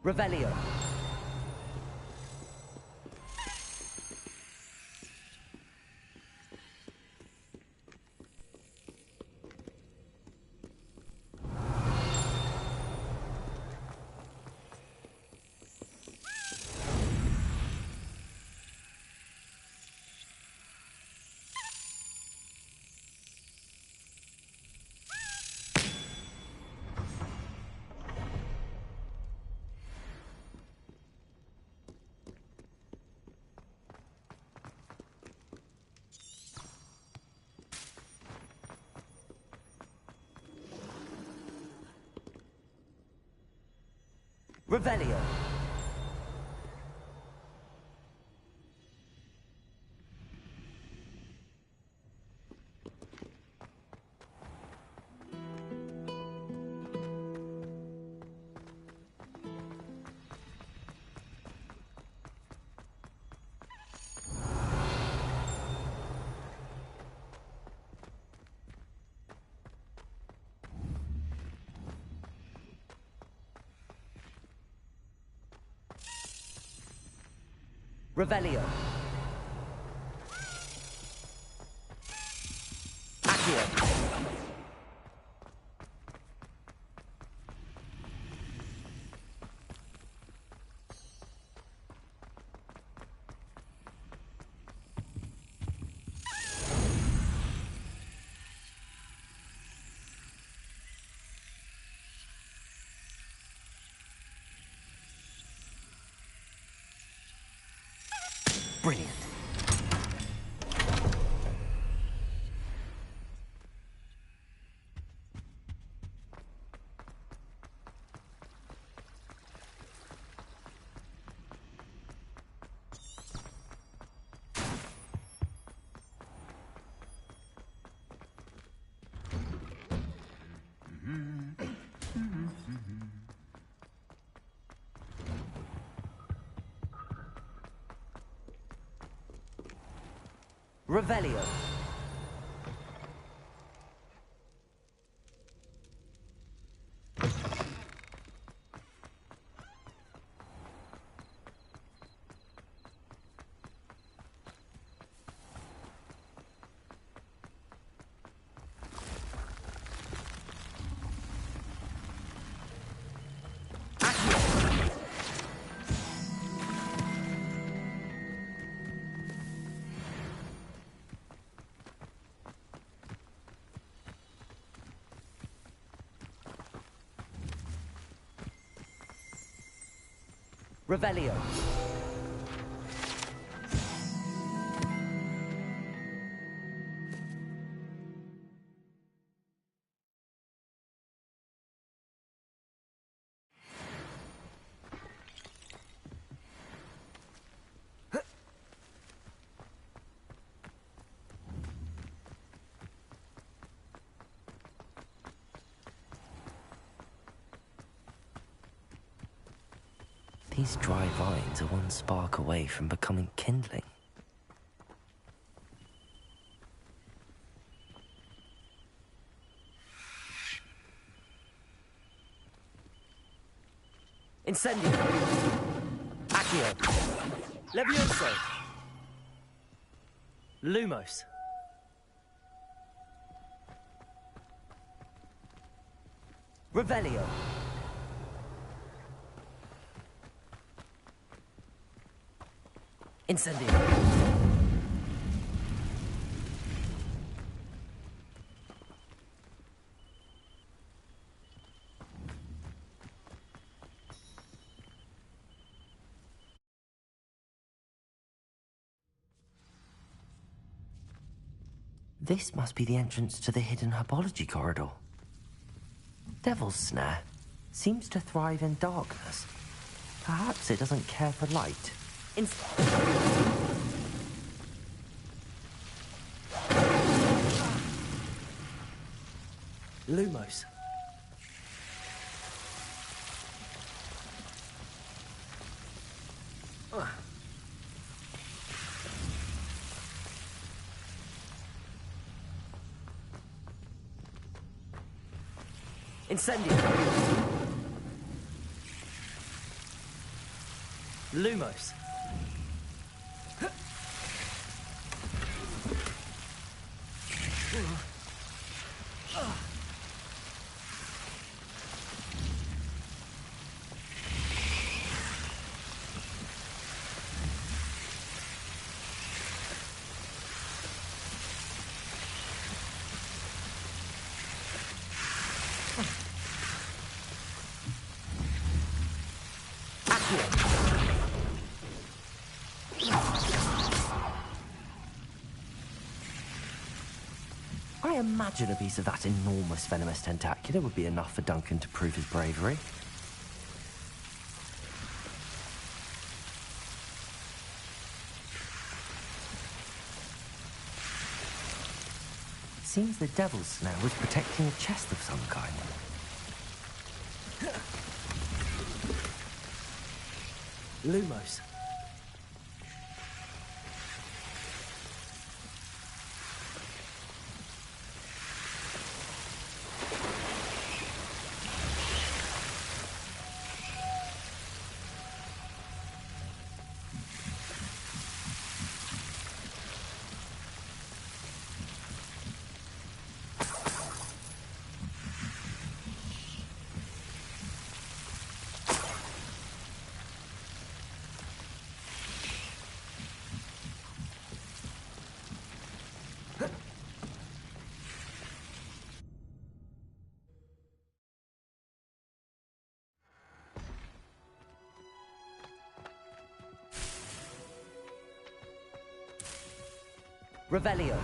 Revelio. Revelio. Revelio. Accio. Brilliant. Revelio. Revelio. These dry vines are one spark away from becoming kindling. Incendio. Accio. Levioso. Lumos. Revelio. Incendio. This must be the entrance to the hidden herbology corridor. Devil's Snare seems to thrive in darkness. Perhaps it doesn't care for light. Lumos. Incendio. Lumos. I imagine a piece of that enormous venomous tentacular would be enough for Duncan to prove his bravery. It seems the devil's snare was protecting a chest of some kind. Lumos. Revelio.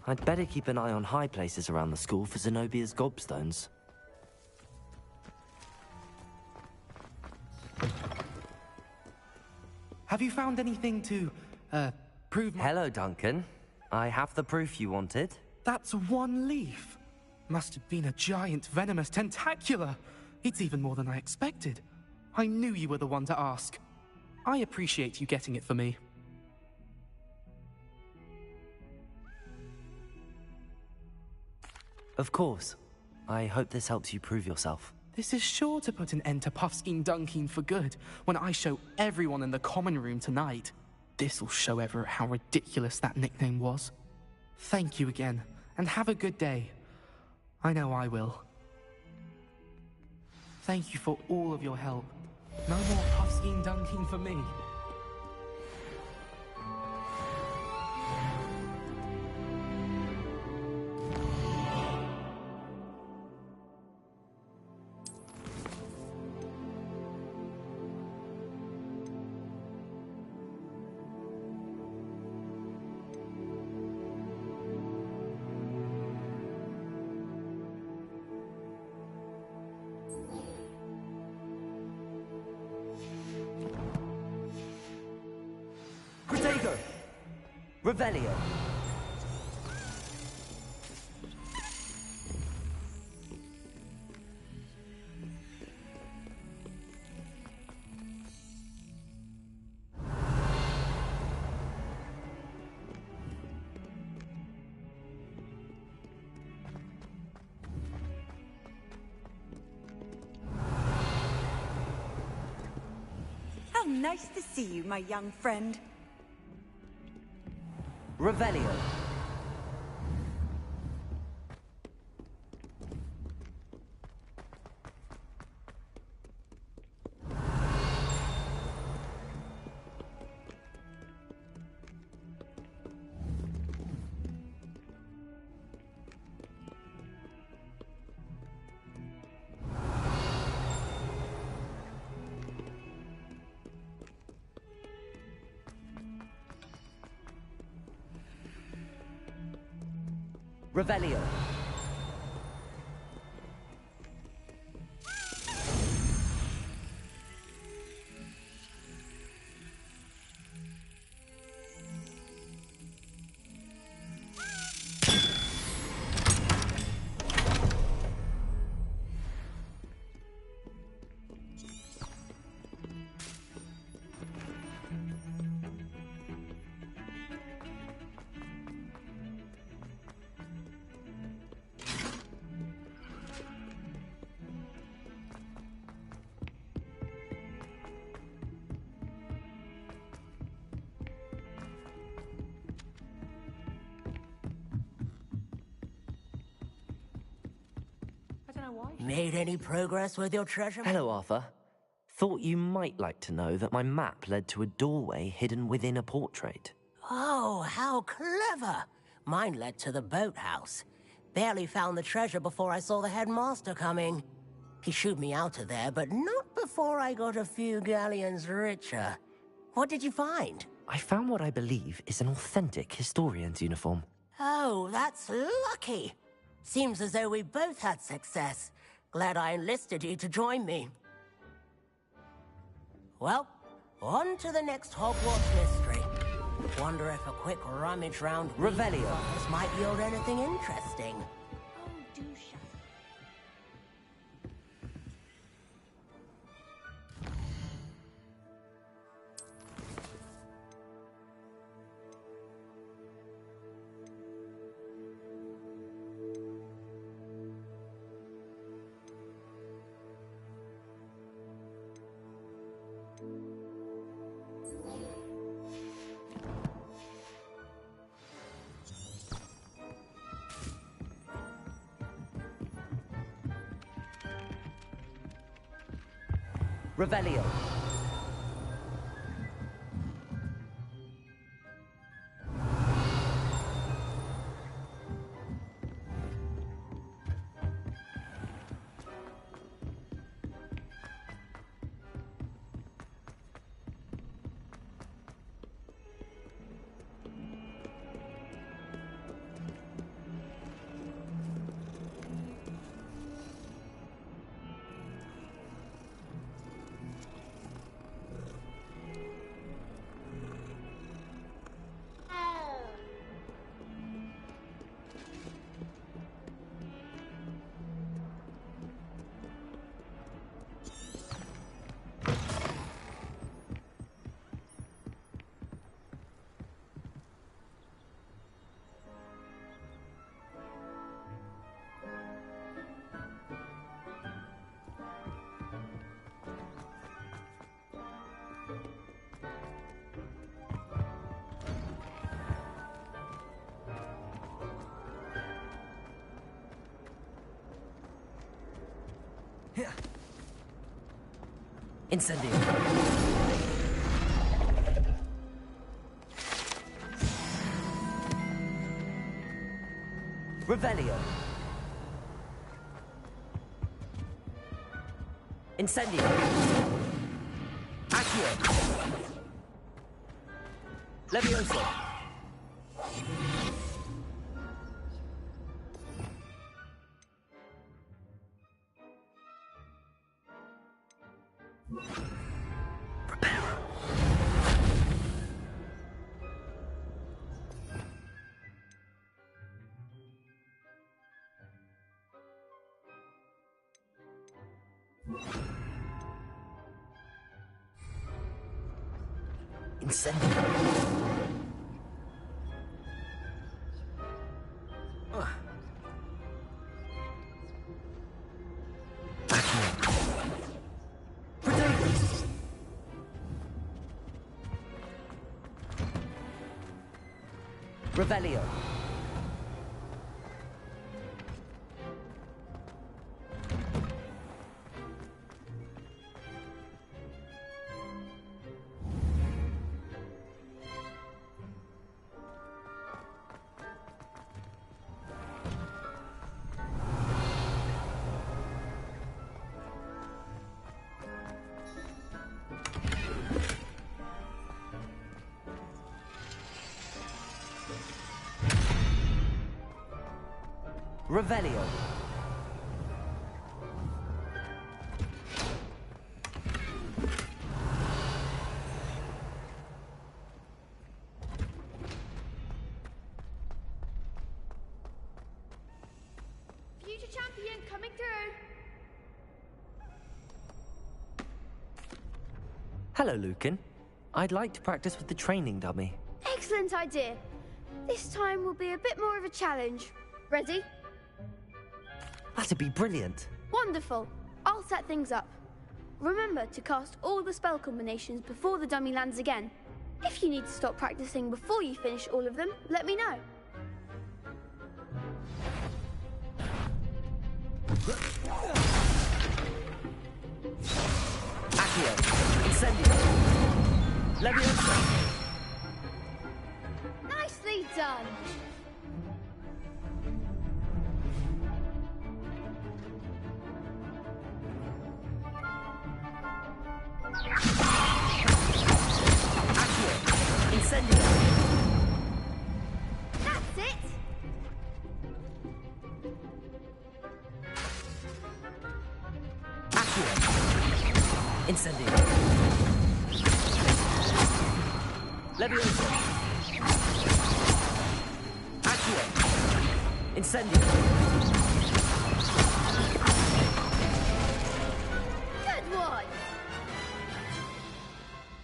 I'd better keep an eye on high places around the school for Zenobia's gobstones. Have you found anything to, prove my— Hello, Duncan. I have the proof you wanted. That's one leaf. Must have been a giant venomous tentacula. It's even more than I expected. I knew you were the one to ask. I appreciate you getting it for me. Of course. I hope this helps you prove yourself. This is sure to put an end to Puffskein Dunkin for good when I show everyone in the common room tonight. This'll show Everett how ridiculous that nickname was. Thank you again, and have a good day. I know I will. Thank you for all of your help. No more puffskein dunking for me. Revelio. How nice to see you, my young friend. Revelio. Revelio. Made any progress with your treasure? Hello, Arthur. Thought you might like to know that my map led to a doorway hidden within a portrait. Oh, how clever! Mine led to the boathouse. Barely found the treasure before I saw the headmaster coming. He shooed me out of there, but not before I got a few galleons richer. What did you find? I found what I believe is an authentic historian's uniform. Oh, that's lucky. Seems as though we both had success. Glad I enlisted you to join me. Well, on to the next Hogwarts mystery. Wonder if a quick rummage round Revelio office might yield anything interesting. Revelio. Incendio. Revelio. Incendio. Accio. Levioso. Incendio. Revelio. Revelio. Future champion coming through. Hello, Lucan. I'd like to practice with the training dummy. Excellent idea. This time will be a bit more of a challenge. Ready? That'd be brilliant. Wonderful. I'll set things up. Remember to cast all the spell combinations before the dummy lands again. If you need to stop practicing before you finish all of them, let me know. Accio. Incendio. Levioso. Nicely done. Incendio. That's it. Accio. Incendio. Levioso. Accio. Incendio. Good one.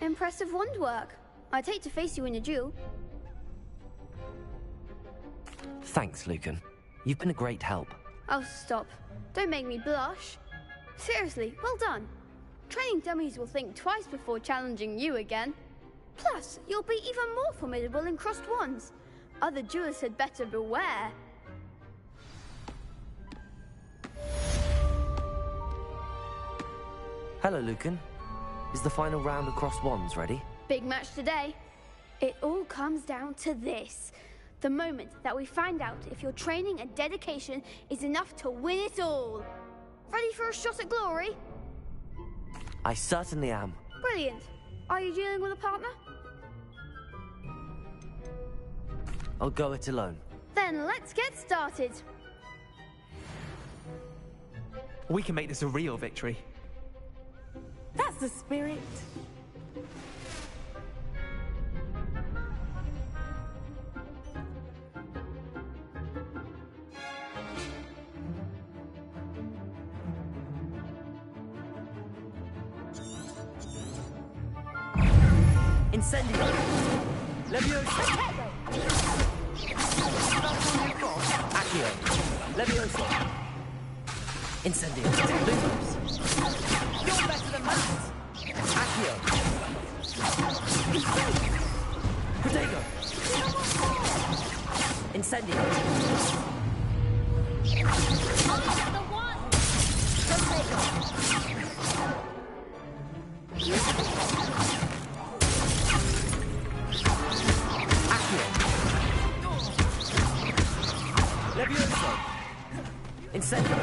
Impressive wand work. I'd hate to face you in a duel. Thanks, Lucan. You've been a great help. Oh, stop. Don't make me blush. Seriously, well done. Training dummies will think twice before challenging you again. Plus, you'll be even more formidable in crossed wands. Other duelists had better beware. Hello, Lucan. Is the final round of crossed wands ready? Big match today. It all comes down to this. The moment that we find out if your training and dedication is enough to win it all. Ready for a shot at glory? I certainly am. Brilliant. Are you dealing with a partner? I'll go it alone. Then let's get started. We can make this a real victory. That's the spirit. Incendio. Levioso. Accio. Levioso. Incendio. Lumos. You're better than most. Accio. Protego. Incendio. The one. Protego. Incendio.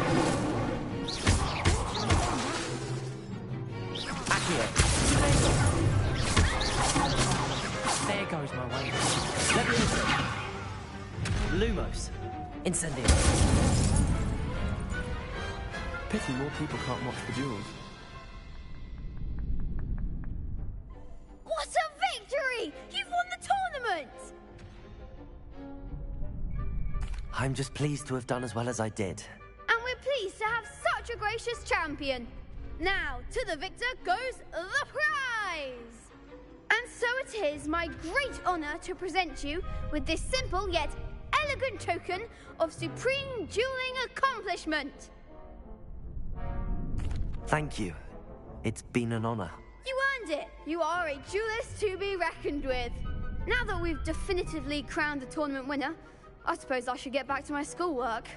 Accio. There goes my way. Levioso. Lumos. Incendio. Pity more people can't watch the duels. What a victory! You've won the tournament! I'm just pleased to have done as well as I did. And we're pleased to have such a gracious champion. Now, to the victor goes the prize! And so it is my great honor to present you with this simple yet elegant token of supreme dueling accomplishment. Thank you. It's been an honor. You earned it. You are a duelist to be reckoned with. Now that we've definitively crowned the tournament winner, I suppose I should get back to my schoolwork.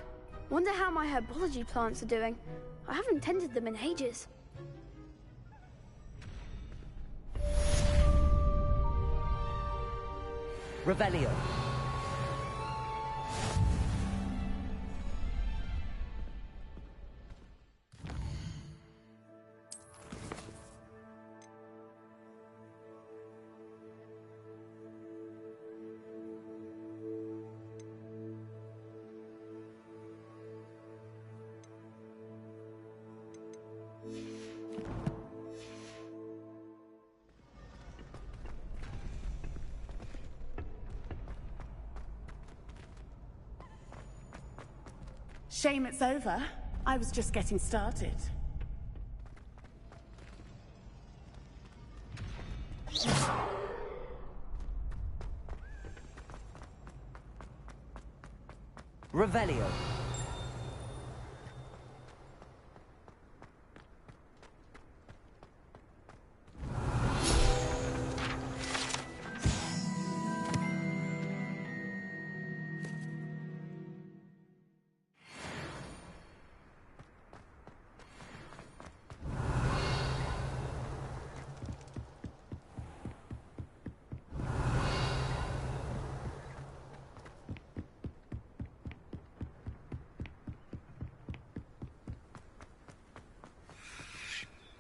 Wonder how my herbology plants are doing. I haven't tended them in ages. Revelio. Shame it's over. I was just getting started. Revelio.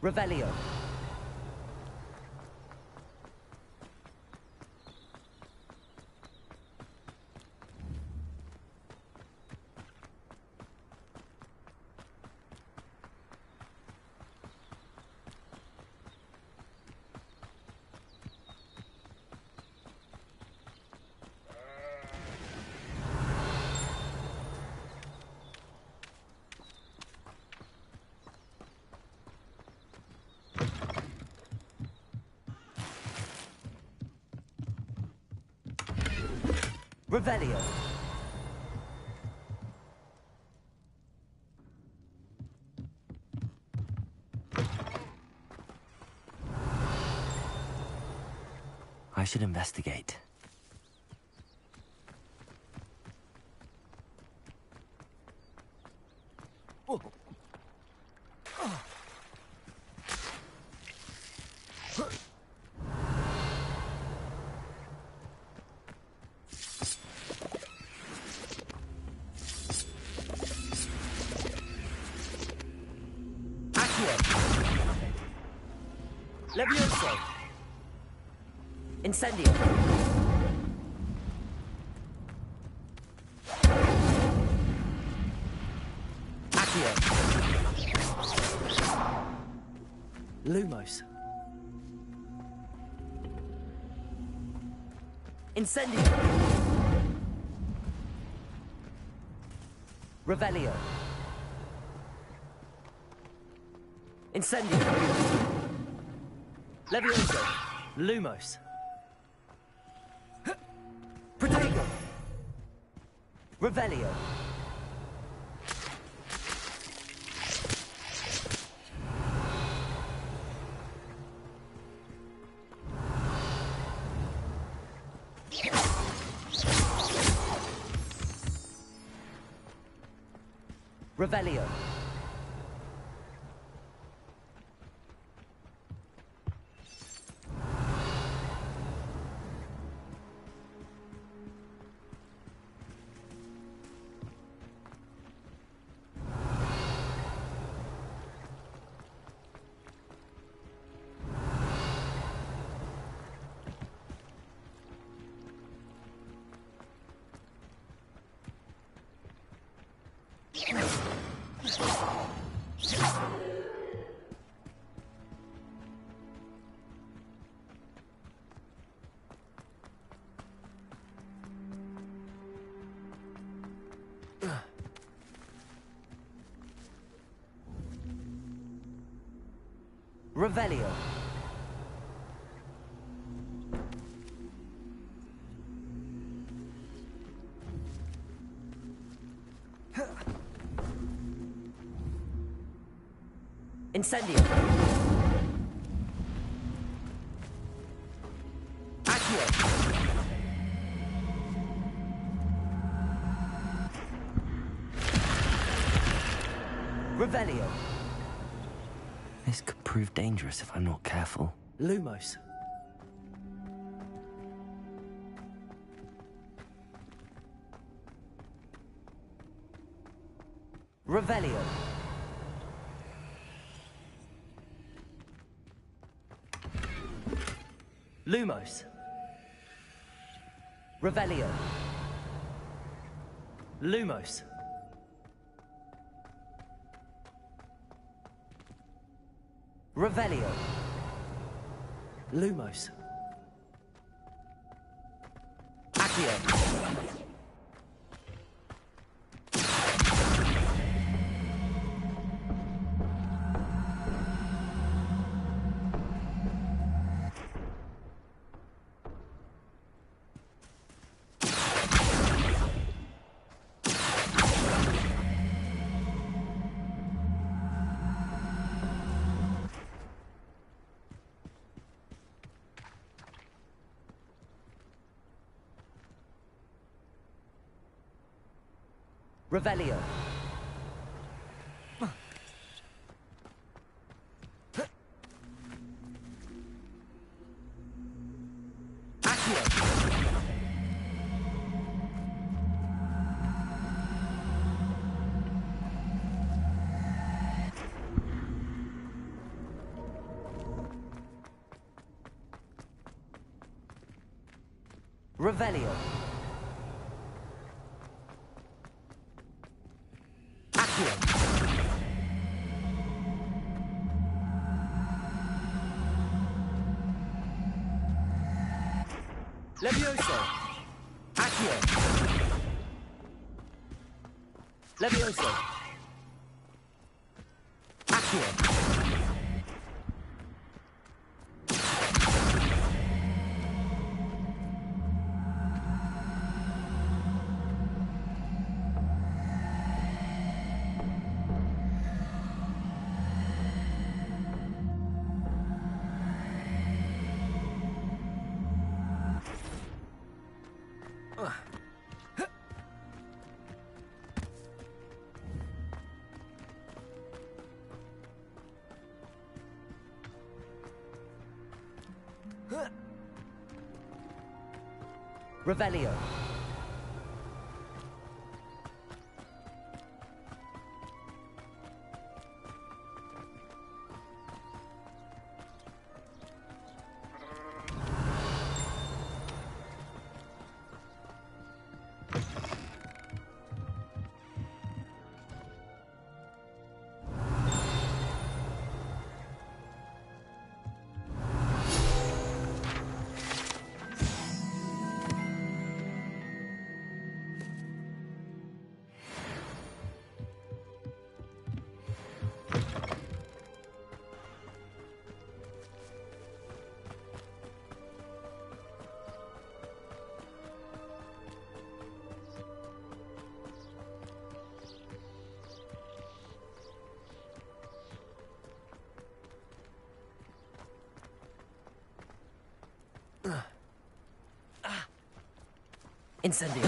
Revelio. Revelio. I should investigate. Levioso. Incendio. Accio. Lumos. Incendio. Revelio. Incendio. Levioso. Lumos. Protego. Revelio. Revelio. Revelio. Incendio. Accio. Revelio. This could prove dangerous if I'm not careful. Lumos. Revelio. Lumos. Revelio. Lumos. Revelio. Lumos. Accio. Revelio. Accio. Revelio. Levioso. Accio. Levioso. Accio. Revelio. Incendio.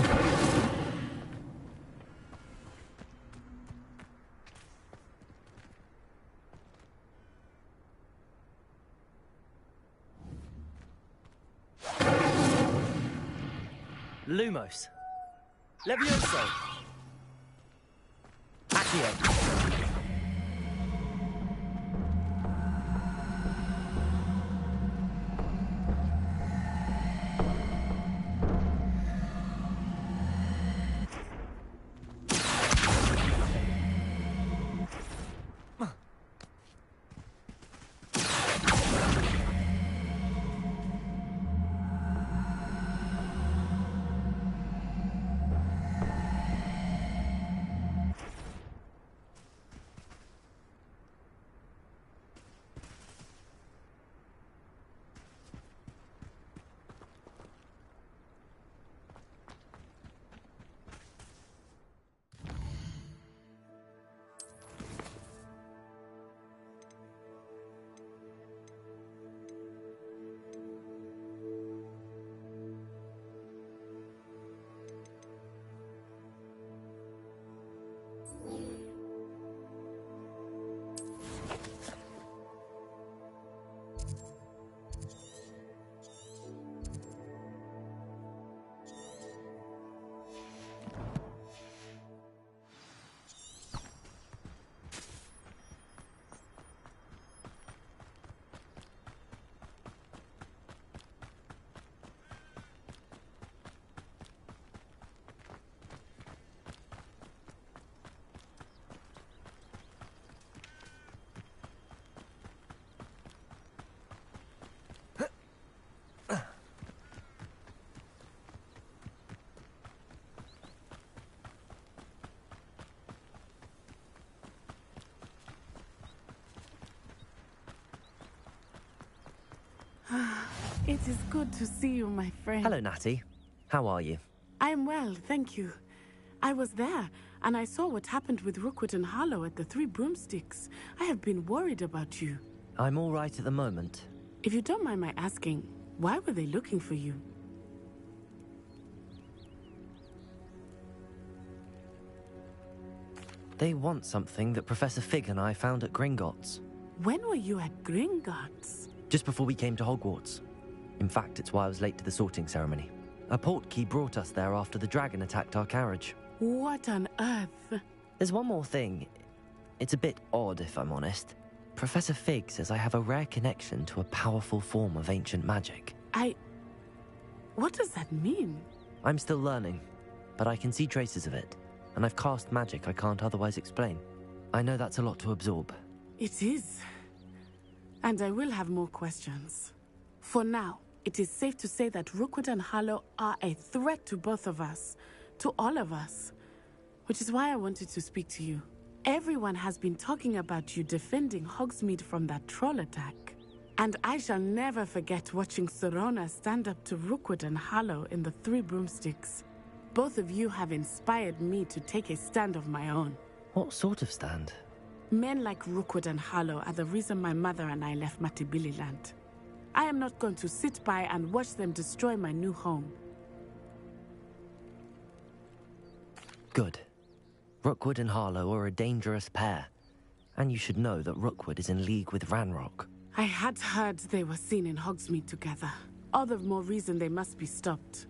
Lumos. Levioso. Accio. It is good to see you, my friend. Hello, Natty. How are you? I am well, thank you. I was there, and I saw what happened with Rookwood and Harlow at the Three Broomsticks. I have been worried about you. I'm all right at the moment. If you don't mind my asking, why were they looking for you? They want something that Professor Fig and I found at Gringotts. When were you at Gringotts? Just before we came to Hogwarts. In fact, it's why I was late to the sorting ceremony. A portkey brought us there after the dragon attacked our carriage. What on earth? There's one more thing. It's a bit odd, if I'm honest. Professor Fig says I have a rare connection to a powerful form of ancient magic. What does that mean? I'm still learning, but I can see traces of it. And I've cast magic I can't otherwise explain. I know that's a lot to absorb. It is. And I will have more questions. For now, it is safe to say that Rookwood and Harlow are a threat to both of us. To all of us. Which is why I wanted to speak to you. Everyone has been talking about you defending Hogsmeade from that troll attack. And I shall never forget watching Sorona stand up to Rookwood and Harlow in the Three Broomsticks. Both of you have inspired me to take a stand of my own. What sort of stand? Men like Rookwood and Harlow are the reason my mother and I left Matabeleland. I am not going to sit by and watch them destroy my new home. Good. Rookwood and Harlow are a dangerous pair. And you should know that Rookwood is in league with Ranrock. I had heard they were seen in Hogsmeade together. All the more reason they must be stopped.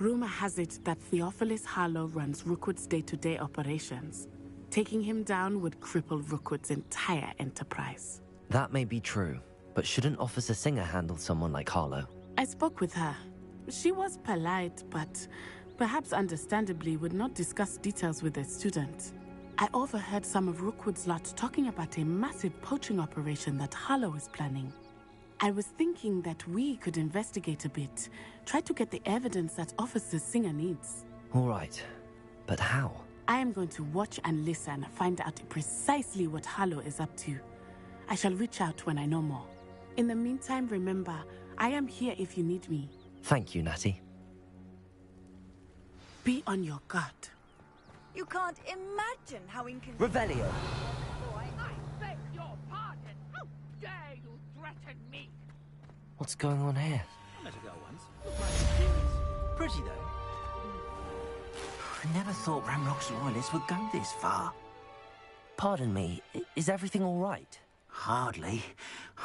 Rumor has it that Theophilus Harlow runs Rookwood's day-to-day operations. Taking him down would cripple Rookwood's entire enterprise. That may be true, but shouldn't Officer Singer handle someone like Harlow? I spoke with her. She was polite, but perhaps understandably would not discuss details with a student. I overheard some of Rookwood's lot talking about a massive poaching operation that Harlow is planning. I was thinking that we could investigate a bit, try to get the evidence that Officer Singer needs. All right, but how? I am going to watch and listen, find out precisely what Harlow is up to. I shall reach out when I know more. In the meantime, remember, I am here if you need me. Thank you, Natty. Be on your guard. You can't imagine how inconvenient... Revelio. I beg your pardon. How dare you threaten me? What's going on here? I met a girl once. Pretty, though. I never thought Ranrock's loyalists would go this far. Pardon me, is everything all right? Hardly.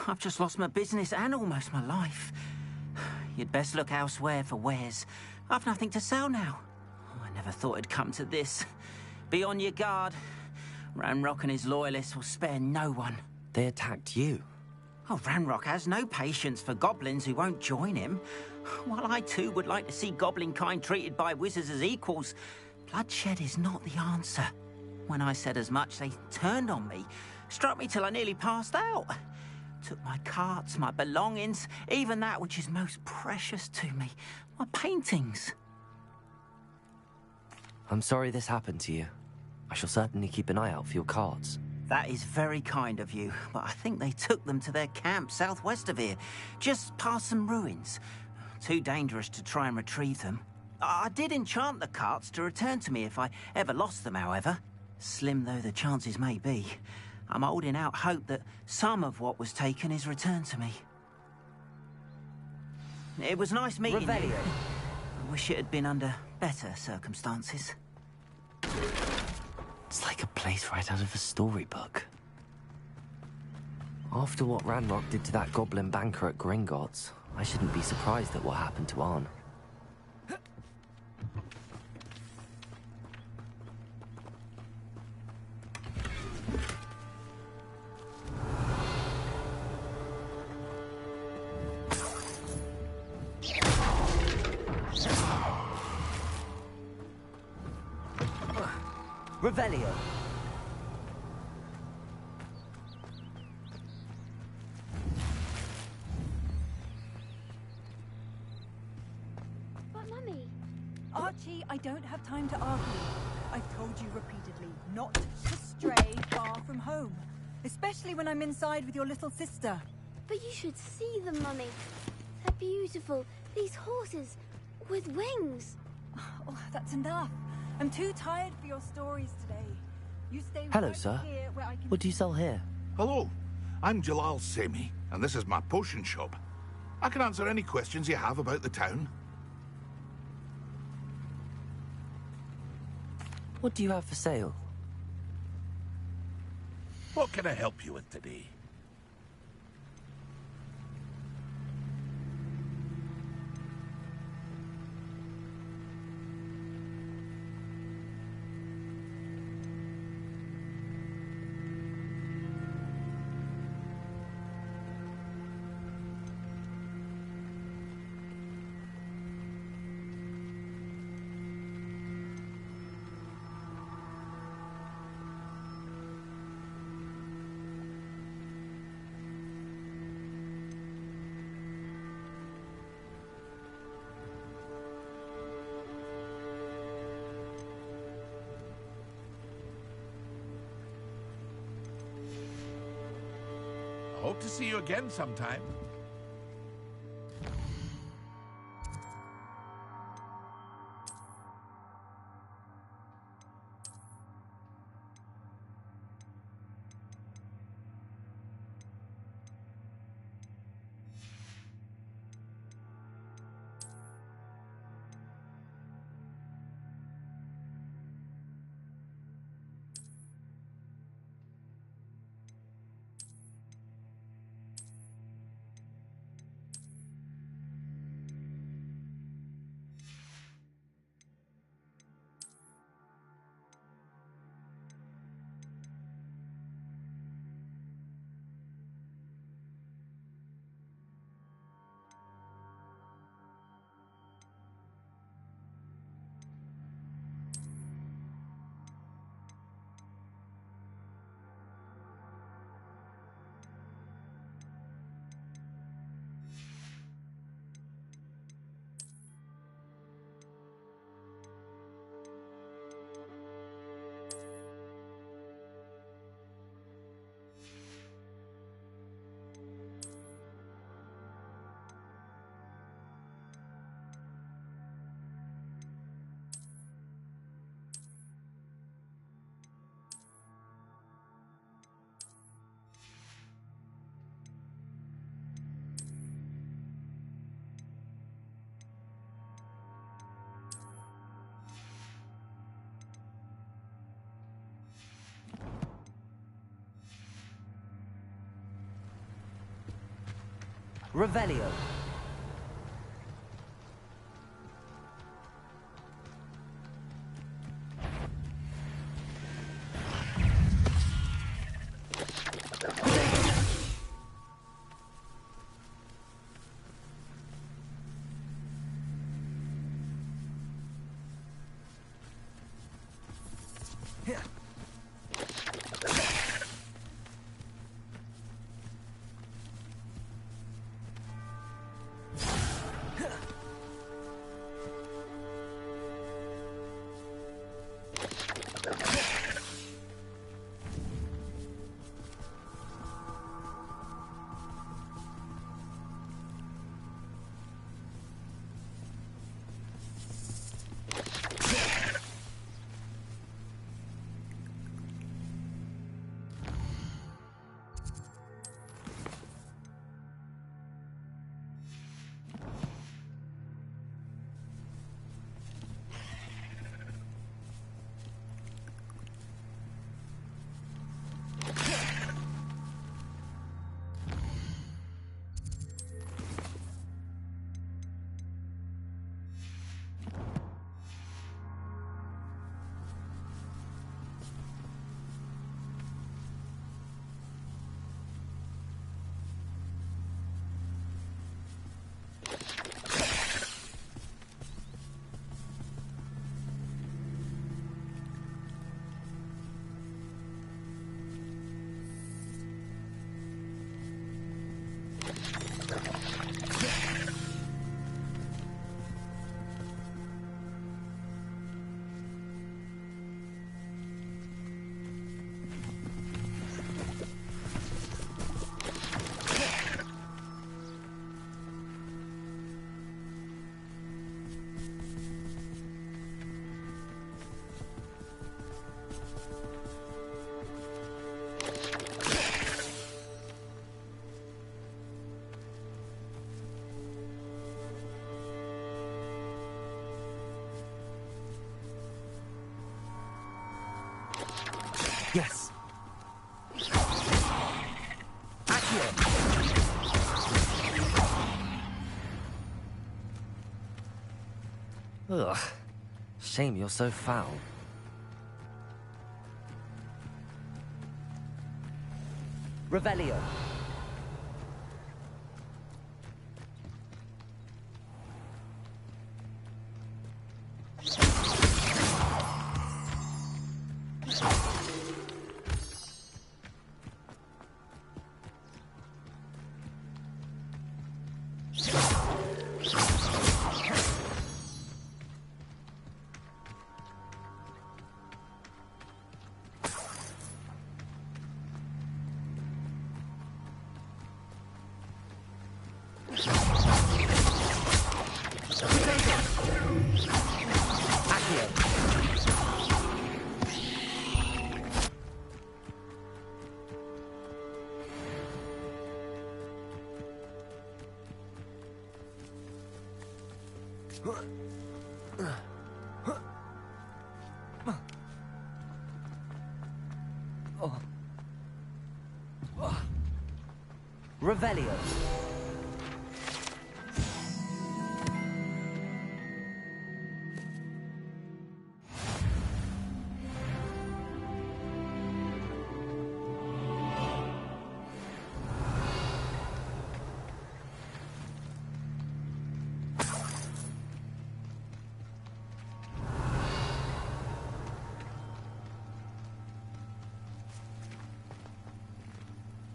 I've just lost my business and almost my life. You'd best look elsewhere for wares. I've nothing to sell now. I never thought it'd come to this. Be on your guard. Ranrock and his loyalists will spare no one. They attacked you? Oh, Ranrock has no patience for goblins who won't join him. While I too would like to see goblin kind treated by wizards as equals, bloodshed is not the answer. When I said as much, they turned on me, struck me till I nearly passed out. Took my carts, my belongings, even that which is most precious to me, my paintings. I'm sorry this happened to you. I shall certainly keep an eye out for your cards. That is very kind of you, but I think they took them to their camp southwest of here, just past some ruins. Too dangerous to try and retrieve them. I did enchant the carts to return to me if I ever lost them, however. Slim though the chances may be, I'm holding out hope that some of what was taken is returned to me. It was nice meeting you. I wish it had been under better circumstances. It's like a place right out of a storybook. After what Ranrock did to that goblin banker at Gringotts, I shouldn't be surprised at what happened to Arn. Revelio. But Mummy... Archie, I don't have time to argue. I've told you repeatedly not to stray far from home. Especially when I'm inside with your little sister. But you should see them, Mummy. They're beautiful. These horses with wings. Oh, that's enough. I'm too tired for your stories today. You stay Hello, right sir. here where I can... What do you sell here? Hello, I'm Jalal Semi, and this is my potion shop. I can answer any questions you have about the town. What do you have for sale? What can I help you with today? Hope to see you again sometime. Revelio. Ugh. Shame you're so foul. Revelio. Revelio.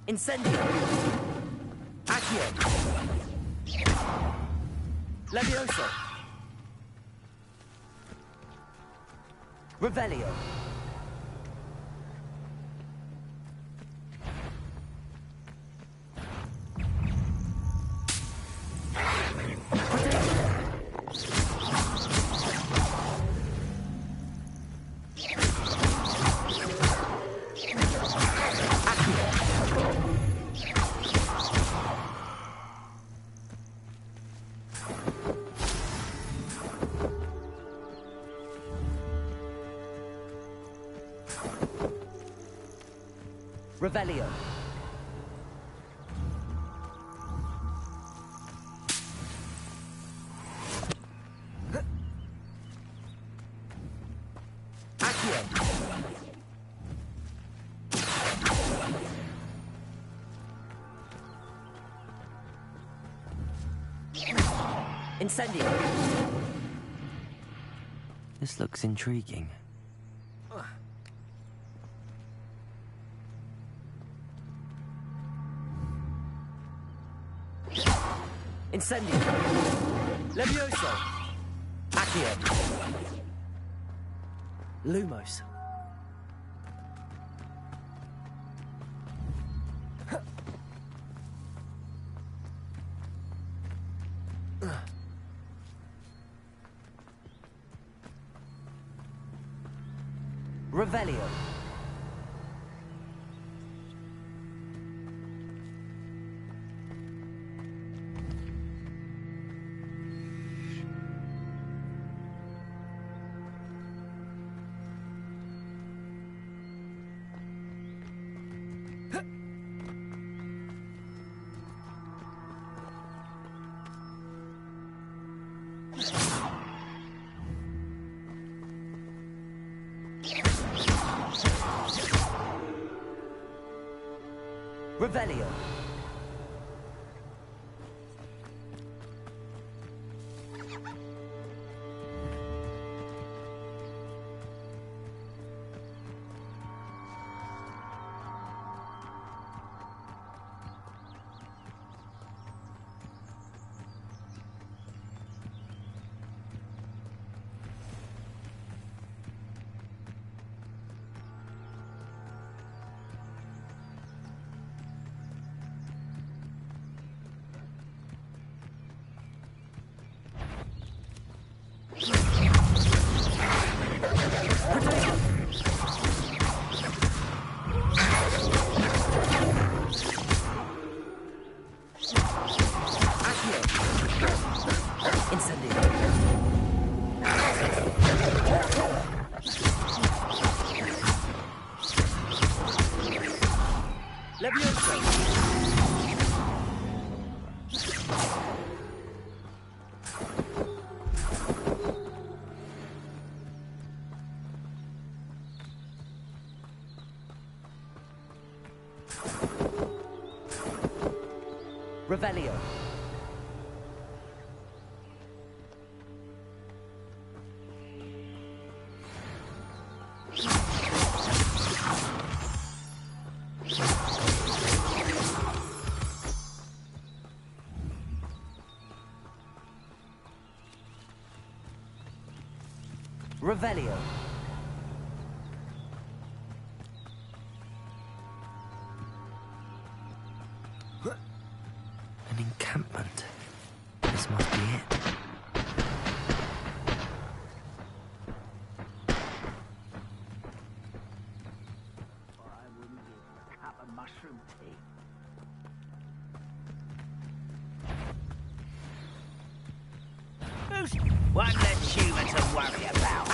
Incendio. Accio. Levioso. Revelio. Revelio. Accio. Incendio. This looks intriguing. Incendio. Levioso. Accio. Lumos. Revelio. Revelio. Revelio. Revelio. An encampment. This must be it. I wouldn't give a cup of mushroom tea. Who's one less human to worry about?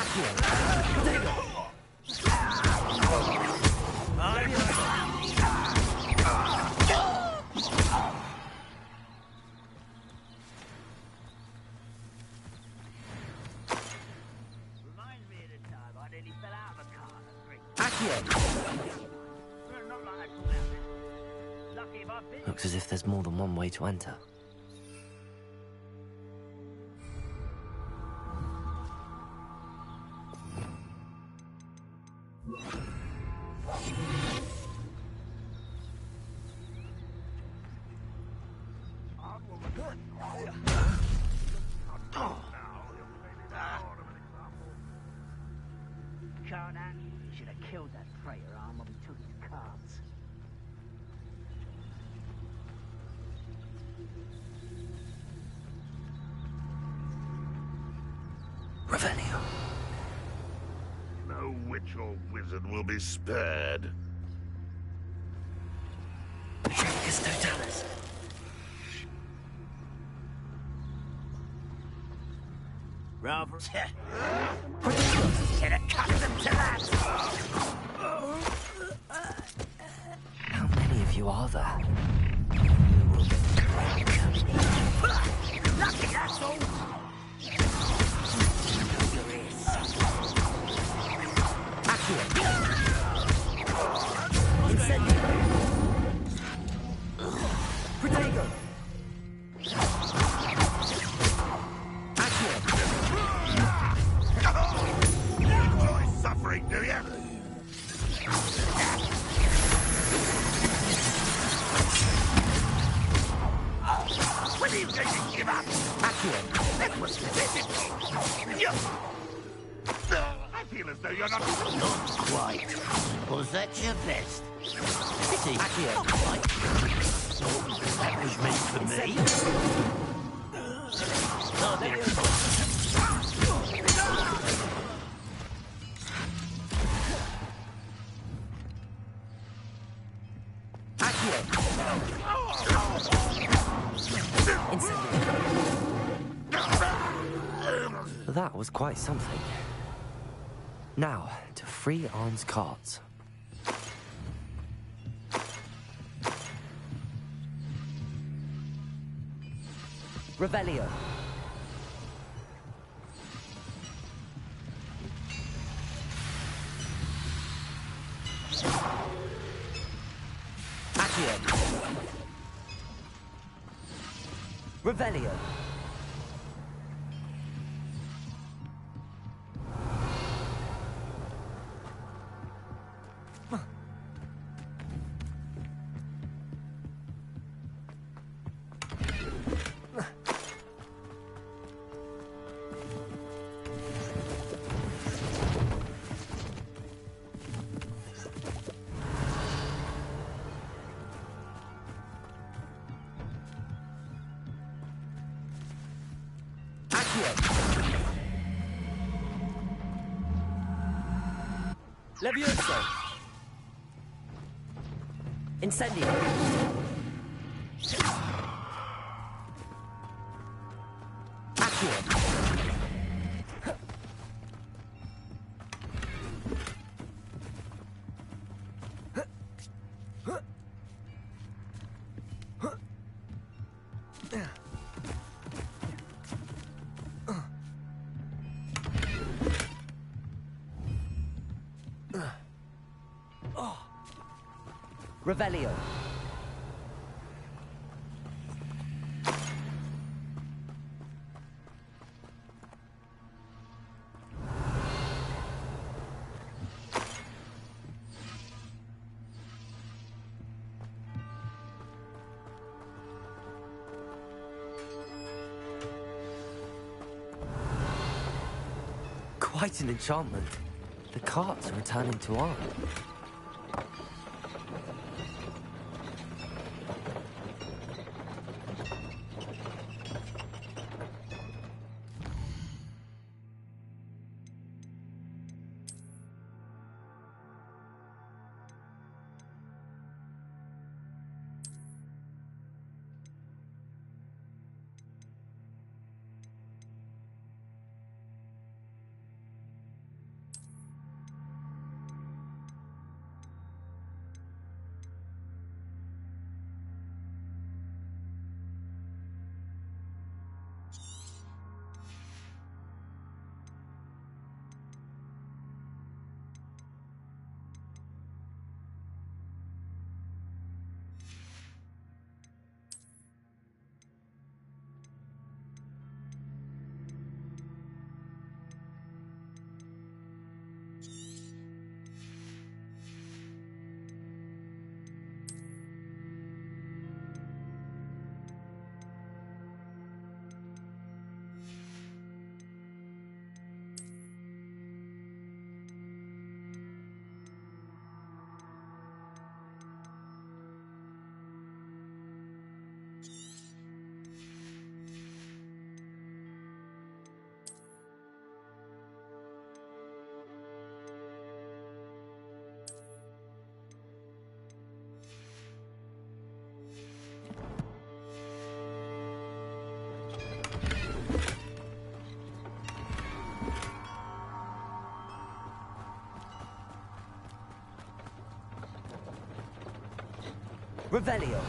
Reminds me of the time I nearly fell out of a car at 3. Not like I pulled out there. Lucky if I've been. Looks as if there's more than one way to enter. Carnan should have killed that traitor arm when we took his cards. Revelio. No witch or wizard will be spared. Totalis. Rather, get accustomed to that. How many of you are there? Lucky, that's all. Protego. Enjoy suffering, do you? When do you think you give up? That was physical. I feel as though you're not Quite. Was that your best? Pity. That was meant for me. Oh, there you go. That was quite something. Now, to free Arn's cards. Revelio. Revelio. Levioso. Incendio. Accio. Revelio. quite an enchantment. The carts are returning to art. Revelio.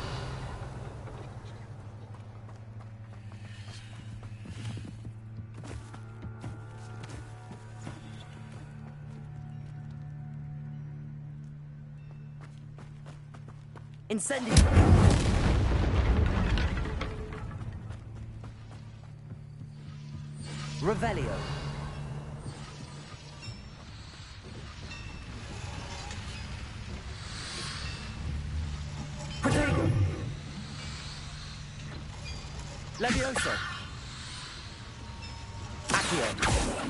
Incendio. Revelio. Protego. Levioso. Accio.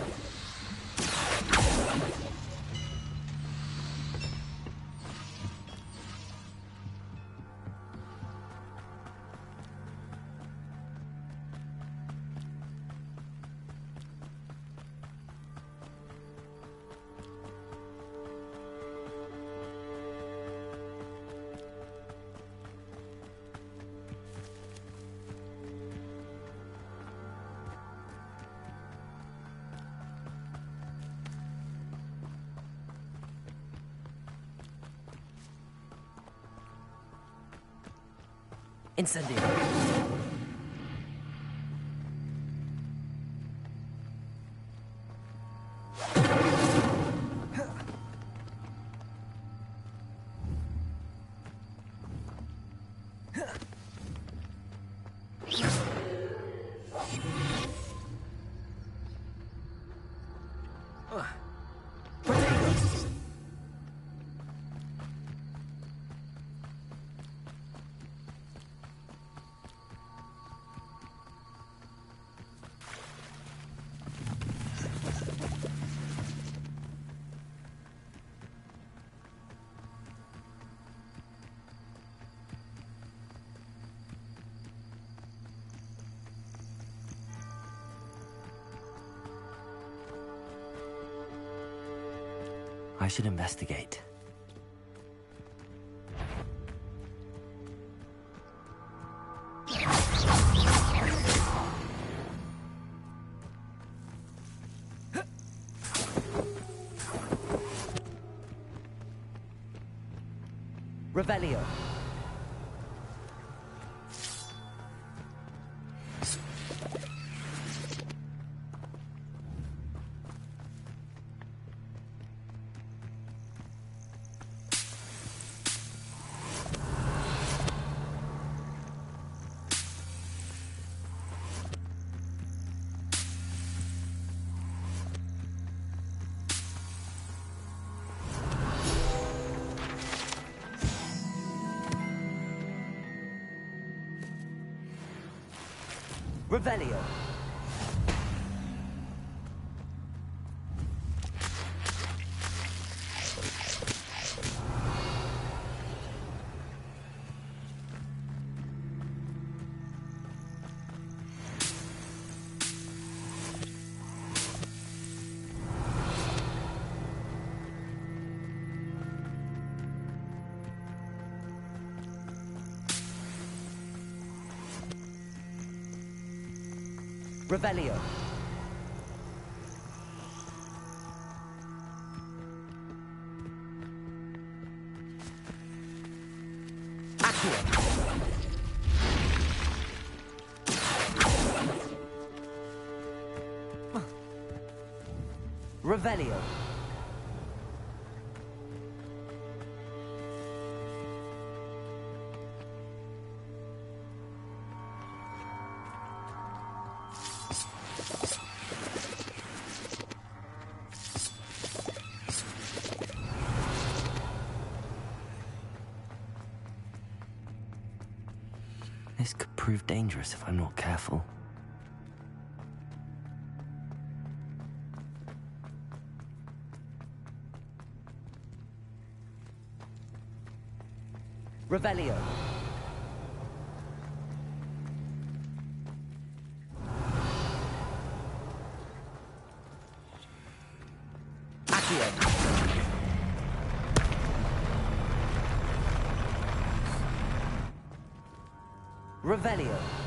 Incendio. I should investigate. Revelio. Revelio. Revelio. Revelio. This could prove dangerous if I'm not careful. Revelio. Accio. Revelio.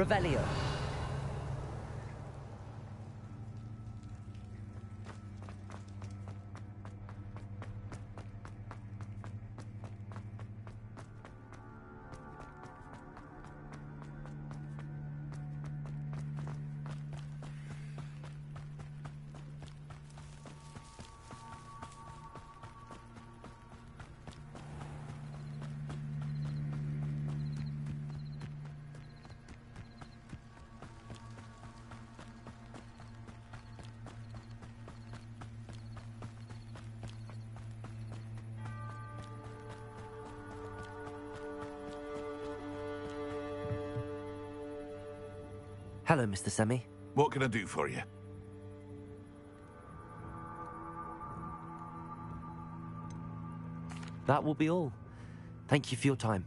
Revelio. Hello, Mr. Semi. What can I do for you? That will be all. Thank you for your time.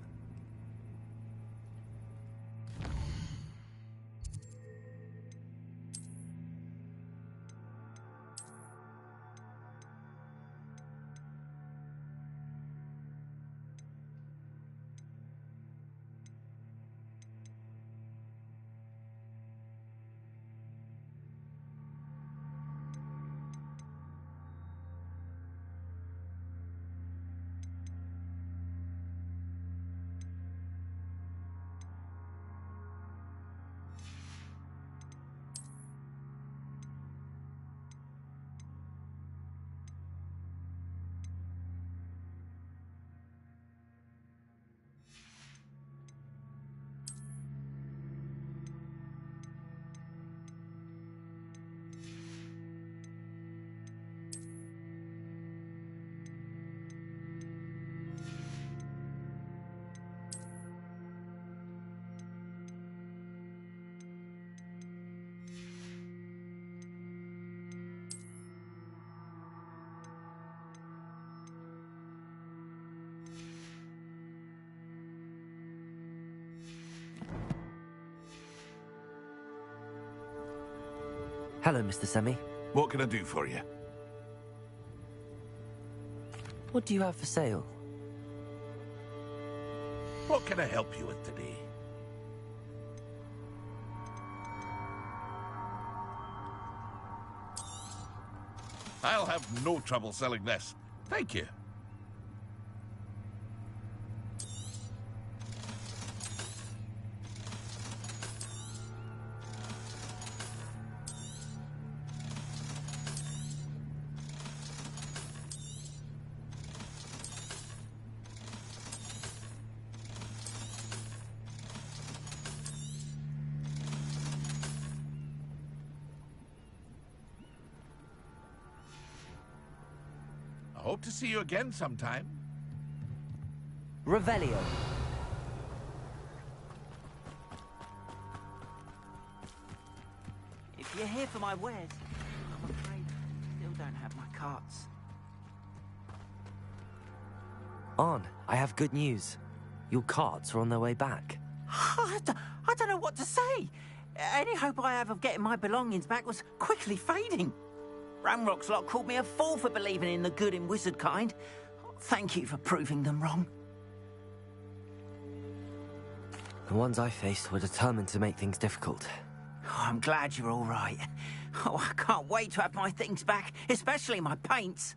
Hello, Mr. Semi. What can I do for you? What do you have for sale? What can I help you with today? I'll have no trouble selling this. Thank you. Hope to see you again sometime. Revelio. If you're here for my wares, I'm afraid I still don't have my carts. Arn, I have good news. Your carts are on their way back. I don't know what to say. Any hope I have of getting my belongings back was quickly fading. Ramrock's lot called me a fool for believing in the good in wizard kind. Thank you for proving them wrong. The ones I faced were determined to make things difficult. Oh, I'm glad you're all right. Oh, I can't wait to have my things back, especially my paints.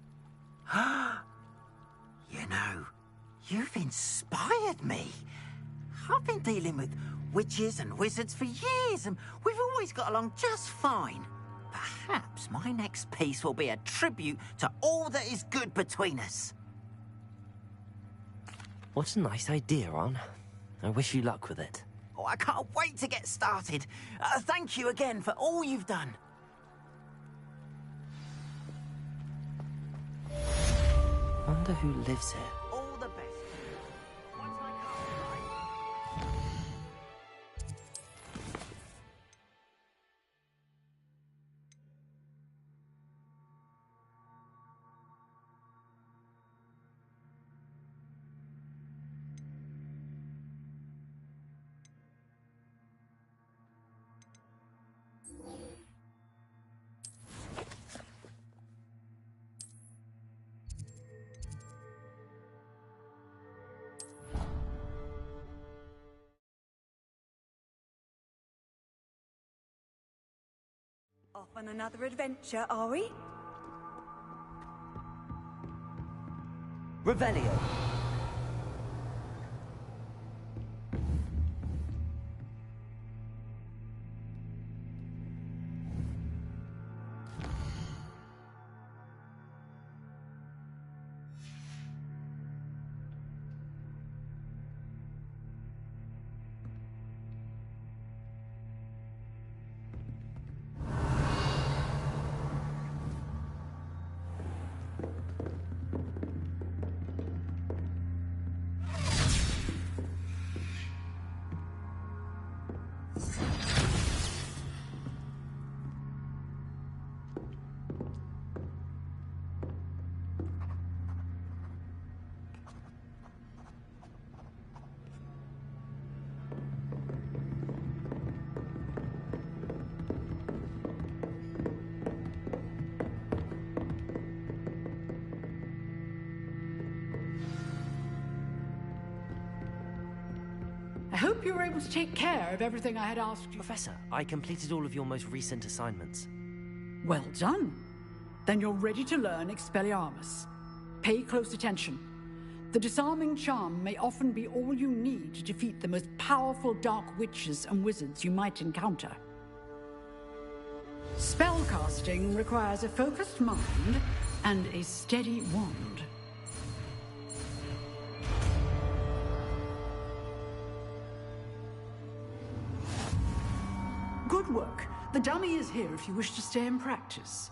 You know, you've inspired me. I've been dealing with witches and wizards for years, and we've always got along just fine. Perhaps my next piece will be a tribute to all that is good between us. What a nice idea, Arn. I wish you luck with it. Oh, I can't wait to get started. Thank you again for all you've done. Wonder who lives here. All the best. Once my car's right. Off on another adventure, are we? Revelio. I hope you were able to take care of everything I had asked you. Professor, I completed all of your most recent assignments. Well done. Then you're ready to learn Expelliarmus. Pay close attention. The disarming charm may often be all you need to defeat the most powerful dark witches and wizards you might encounter. Spellcasting requires a focused mind and a steady wand. Good work. The dummy is here if you wish to stay and practice.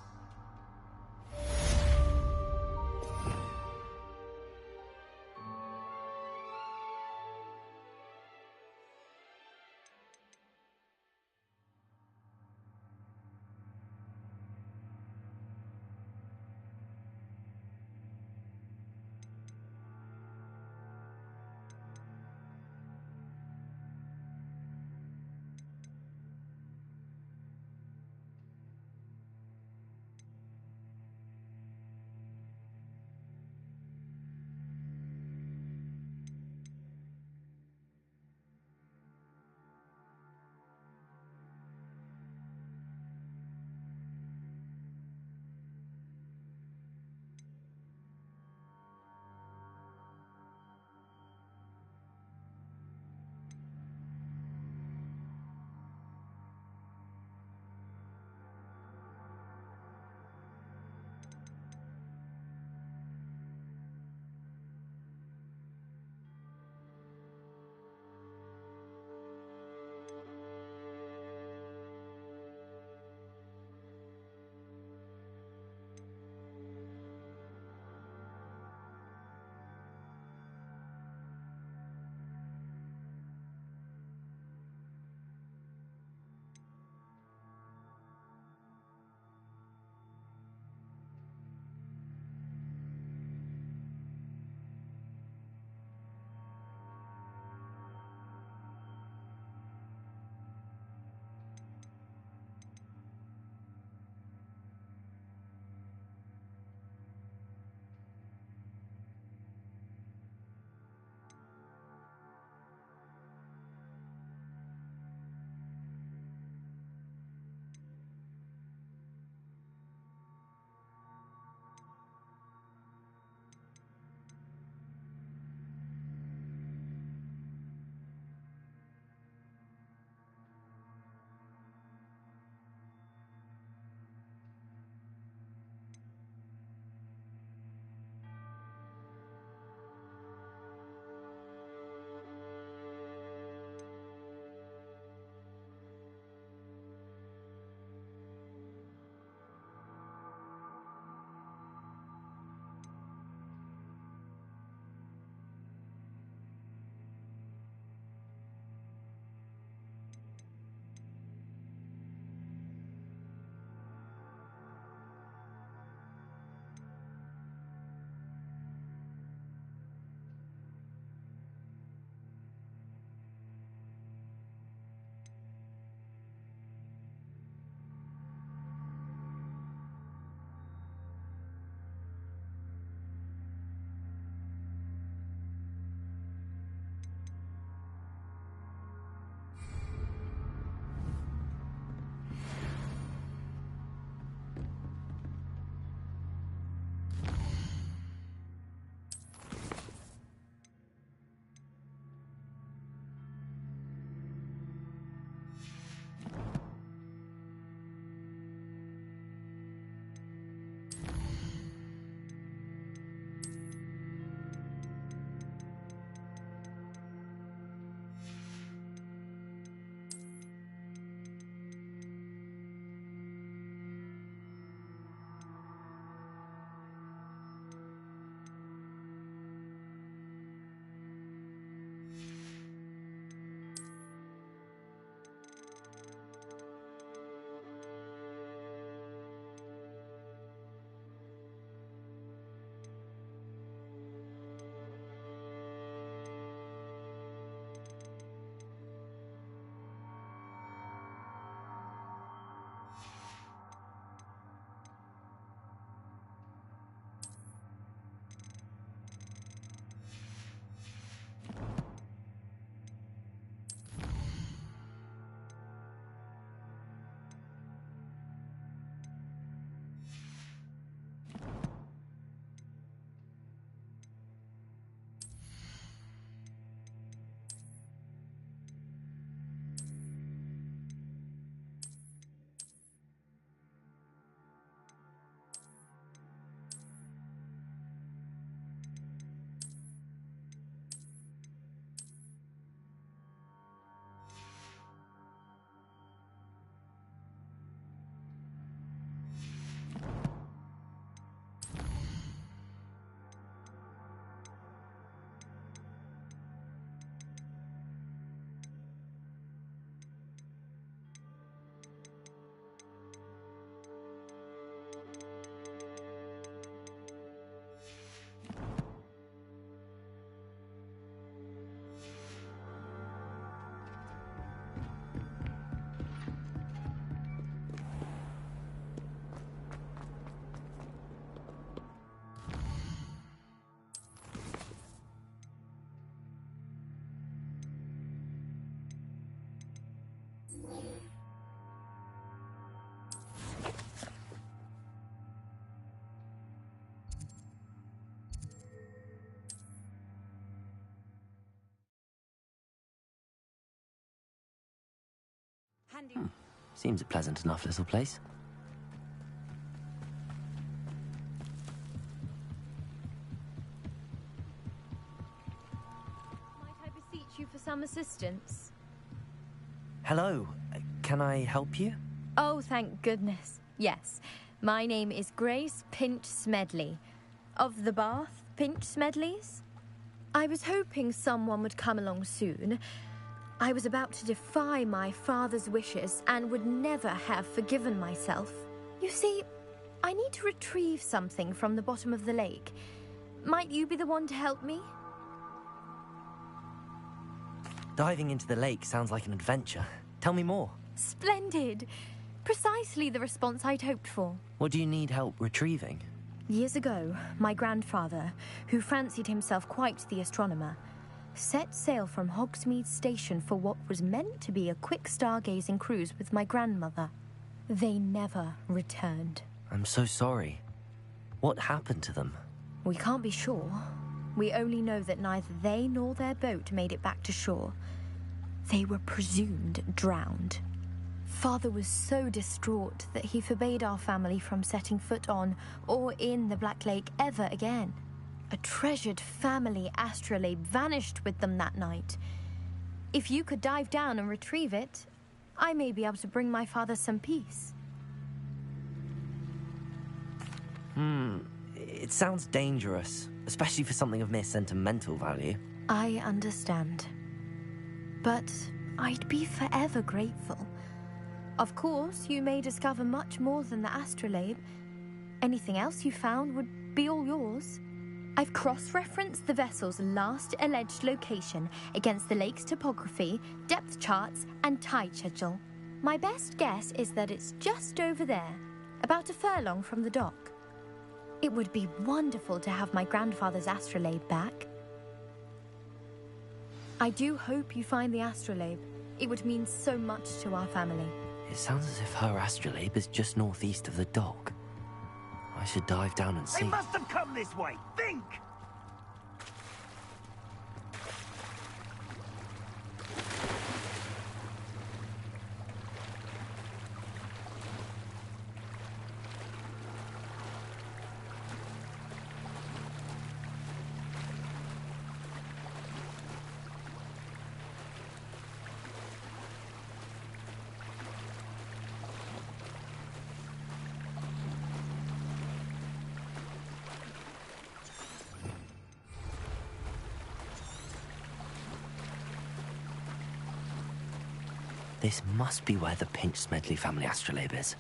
Seems a pleasant enough little place. Might I beseech you for some assistance? Hello, can I help you? Oh, thank goodness. Yes. My name is Grace Pinch Smedley, of the Bath Pinch Smedleys. I was hoping someone would come along soon. I was about to defy my father's wishes and would never have forgiven myself. You see, I need to retrieve something from the bottom of the lake. Might you be the one to help me? Diving into the lake sounds like an adventure. Tell me more. Splendid. Precisely the response I'd hoped for. What do you need help retrieving? Years ago, my grandfather, who fancied himself quite the astronomer, set sail from Hogsmeade Station for what was meant to be a quick stargazing cruise with my grandmother. They never returned. I'm so sorry. What happened to them? We can't be sure. We only know that neither they nor their boat made it back to shore. They were presumed drowned. Father was so distraught that he forbade our family from setting foot on or in the Black Lake ever again. A treasured family astrolabe vanished with them that night. If you could dive down and retrieve it, I may be able to bring my father some peace. It sounds dangerous, especially for something of mere sentimental value. I understand. But I'd be forever grateful. Of course, you may discover much more than the astrolabe. Anything else you found would be all yours. I've cross-referenced the vessel's last alleged location against the lake's topography, depth charts, and tide schedule. My best guess is that it's just over there, about a furlong from the dock. It would be wonderful to have my grandfather's astrolabe back. I do hope you find the astrolabe. It would mean so much to our family. It sounds as if her astrolabe is just northeast of the dock. I should dive down and see. They must have come this way. Think! This must be where the Pinch Smedley family astrolabe is.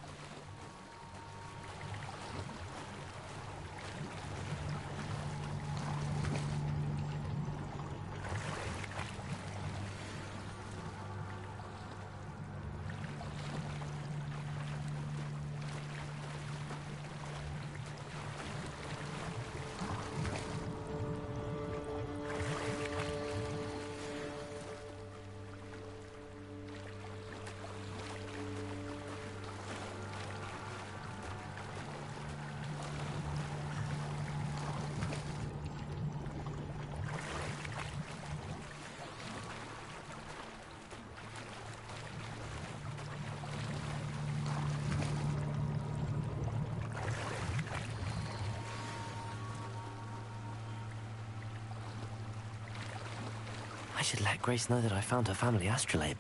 I should let Grace know that I found her family astrolabe.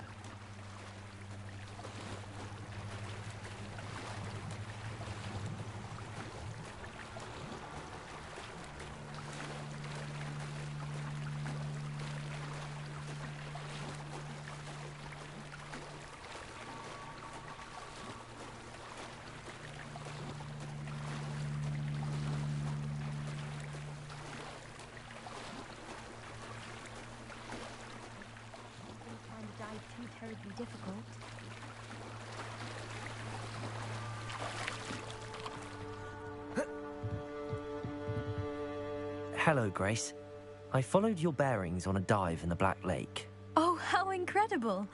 Too terribly difficult. Hello, Grace. I followed your bearings on a dive in the Black Lake. Oh, how incredible!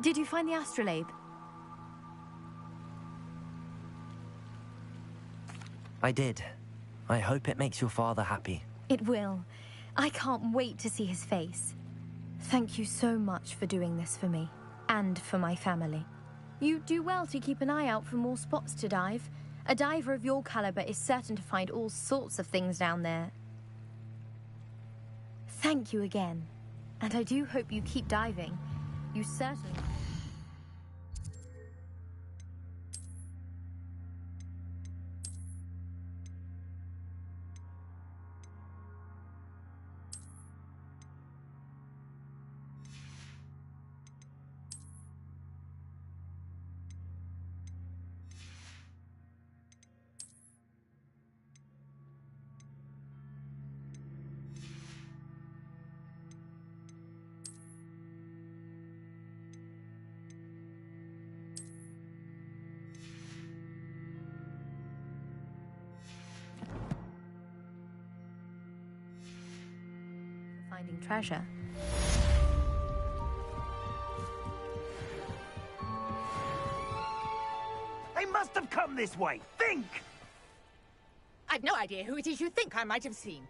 Did you find the astrolabe? I did. I hope it makes your father happy. It will. I can't wait to see his face. Thank you so much for doing this for me, and for my family. You do well to keep an eye out for more spots to dive. A diver of your caliber is certain to find all sorts of things down there. Thank you again. And I do hope you keep diving. You certainly... finding treasure. They must have come this way. Think! I've no idea who it is you think I might have seen.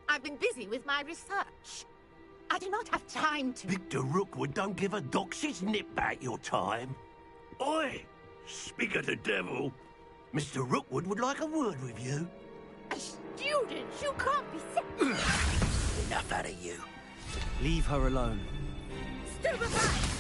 I've been busy with my research. I do not have time to... Victor Rookwood don't give a doxy's nip back your time. Oi! Speak of the devil. Mr. Rookwood would like a word with you. Students, you can't be sick. Enough out of you. Leave her alone. Stupefy!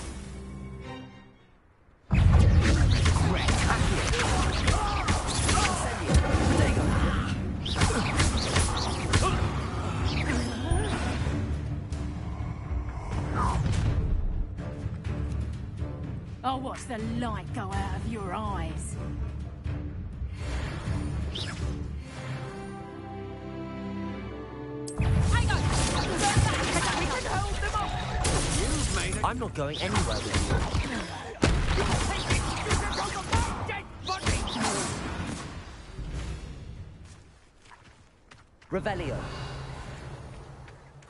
I'll watch the light go out of your eyes. Hang on! We can hold them off! I'm not going anywhere with you. Revelio.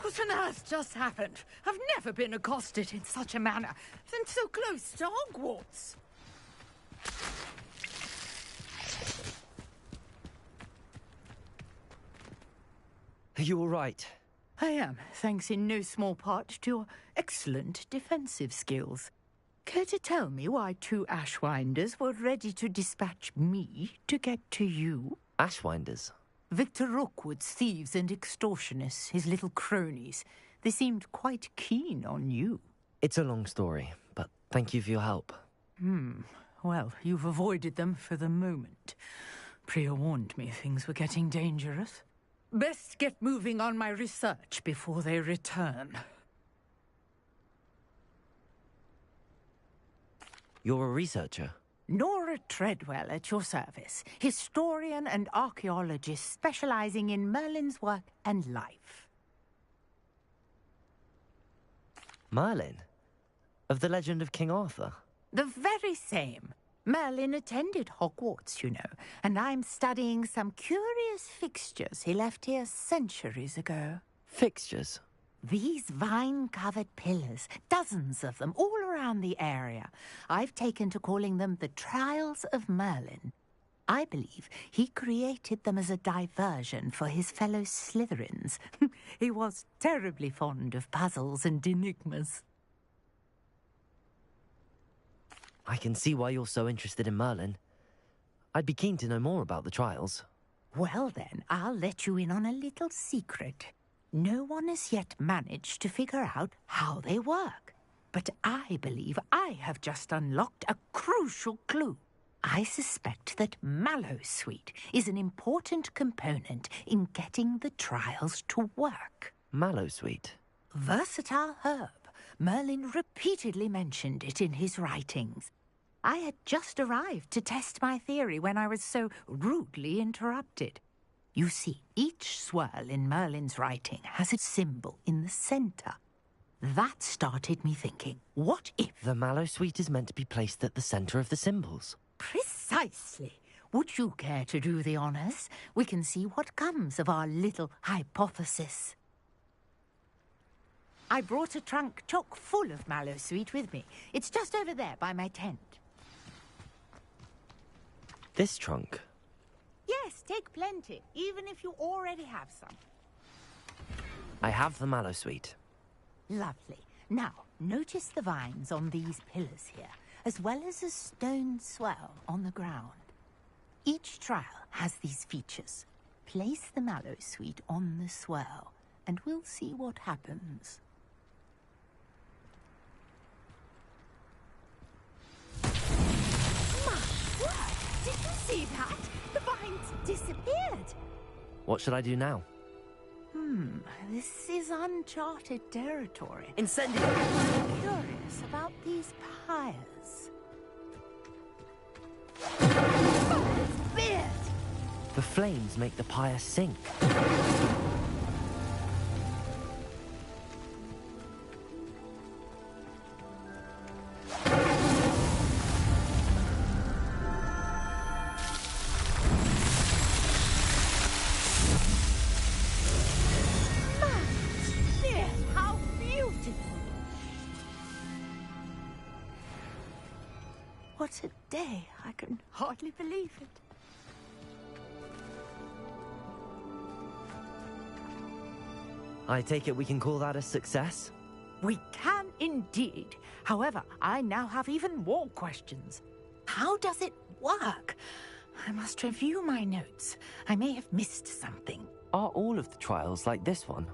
What on earth just happened? I've never been accosted in such a manner, and so close to Hogwarts. Are you all right? I am, thanks in no small part to your excellent defensive skills. Care to tell me why two Ashwinders were ready to dispatch me to get to you? Ashwinders? Victor Rookwood's thieves and extortionists, his little cronies. They seemed quite keen on you. It's a long story, but thank you for your help. Well, you've avoided them for the moment. Priya warned me things were getting dangerous. Best get moving on my research before they return. You're a researcher? Nora Treadwell at your service, historian and archaeologist specializing in Merlin's work and life. Merlin? Of the legend of King Arthur? The very same. Merlin attended Hogwarts, you know, and I'm studying some curious fixtures he left here centuries ago. Fixtures? These vine-covered pillars, dozens of them, all around the area. I've taken to calling them the Trials of Merlin. I believe he created them as a diversion for his fellow Slytherins. He was terribly fond of puzzles and enigmas. I can see why you're so interested in Merlin. I'd be keen to know more about the trials. Well then, I'll let you in on a little secret. No one has yet managed to figure out how they work. But I believe I have just unlocked a crucial clue. I suspect that Mallowsweet is an important component in getting the trials to work. Mallowsweet? Versatile herb. Merlin repeatedly mentioned it in his writings. I had just arrived to test my theory when I was so rudely interrupted. You see, each swirl in Merlin's writing has a symbol in the center. That started me thinking, what if... The Mallowsweet is meant to be placed at the center of the symbols. Precisely. Would you care to do the honors? We can see what comes of our little hypothesis. I brought a trunk chock full of Mallowsweet with me. It's just over there by my tent. This trunk? Yes, take plenty, even if you already have some. I have the Mallowsweet. Lovely. Now, notice the vines on these pillars here. as well as a stone swell on the ground. Each trial has these features. Place the mallow sweet on the swell, and we'll see what happens. My word! Did you see that? The vines disappeared. What should I do now? This is uncharted territory. Incendio! I'm curious about these pyres. Beard! The flames make the pyre sink. How beautiful! What a day. I can hardly believe it. I take it we can call that a success? We can indeed. However, I now have even more questions. How does it work? I must review my notes. I may have missed something. Are all of the trials like this one?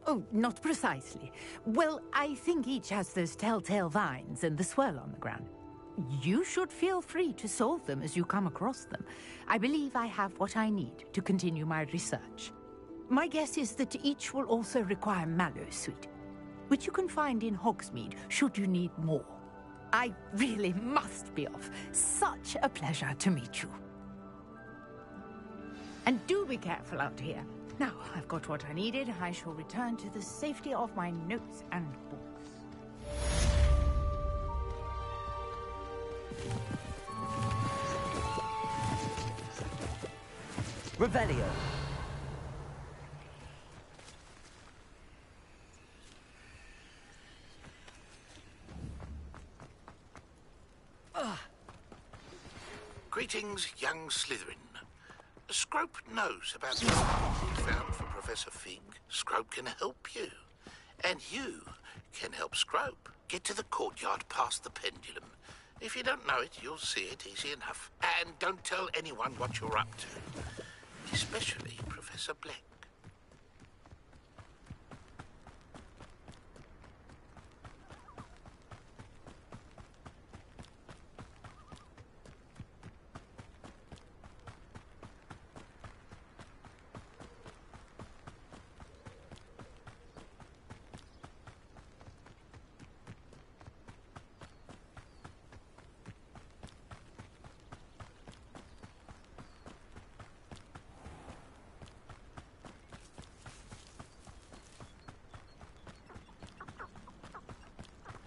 Oh, not precisely. Well, I think each has those telltale vines and the swirl on the ground. You should feel free to solve them as you come across them. I believe I have what I need to continue my research. My guess is that each will also require mallow sweet, which you can find in Hogsmeade should you need more. I really must be off. Such a pleasure to meet you. And do be careful out here. Now, I've got what I needed. I shall return to the safety of my notes and books. Revelio. Greetings, young Slytherin. Scrope knows about the article he found for Professor Fig. Scrope can help you. And you can help Scrope. Get to the courtyard past the pendulum. If you don't know it, you'll see it easy enough. And don't tell anyone what you're up to. Especially Professor Black.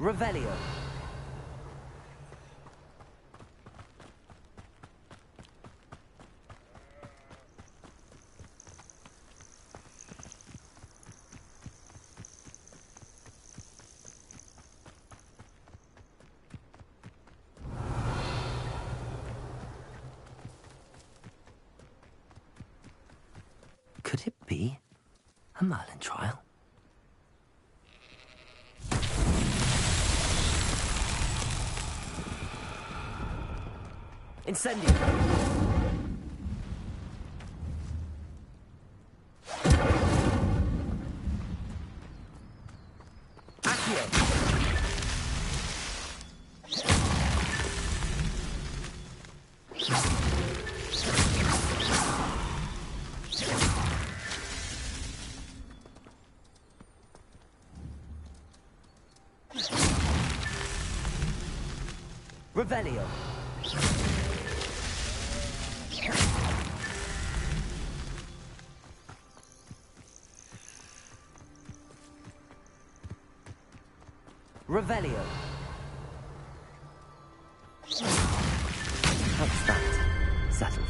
Revelio. Could it be a Merlin trial? Incendio! Accio! Revelio! Revelio. That's that. Settled.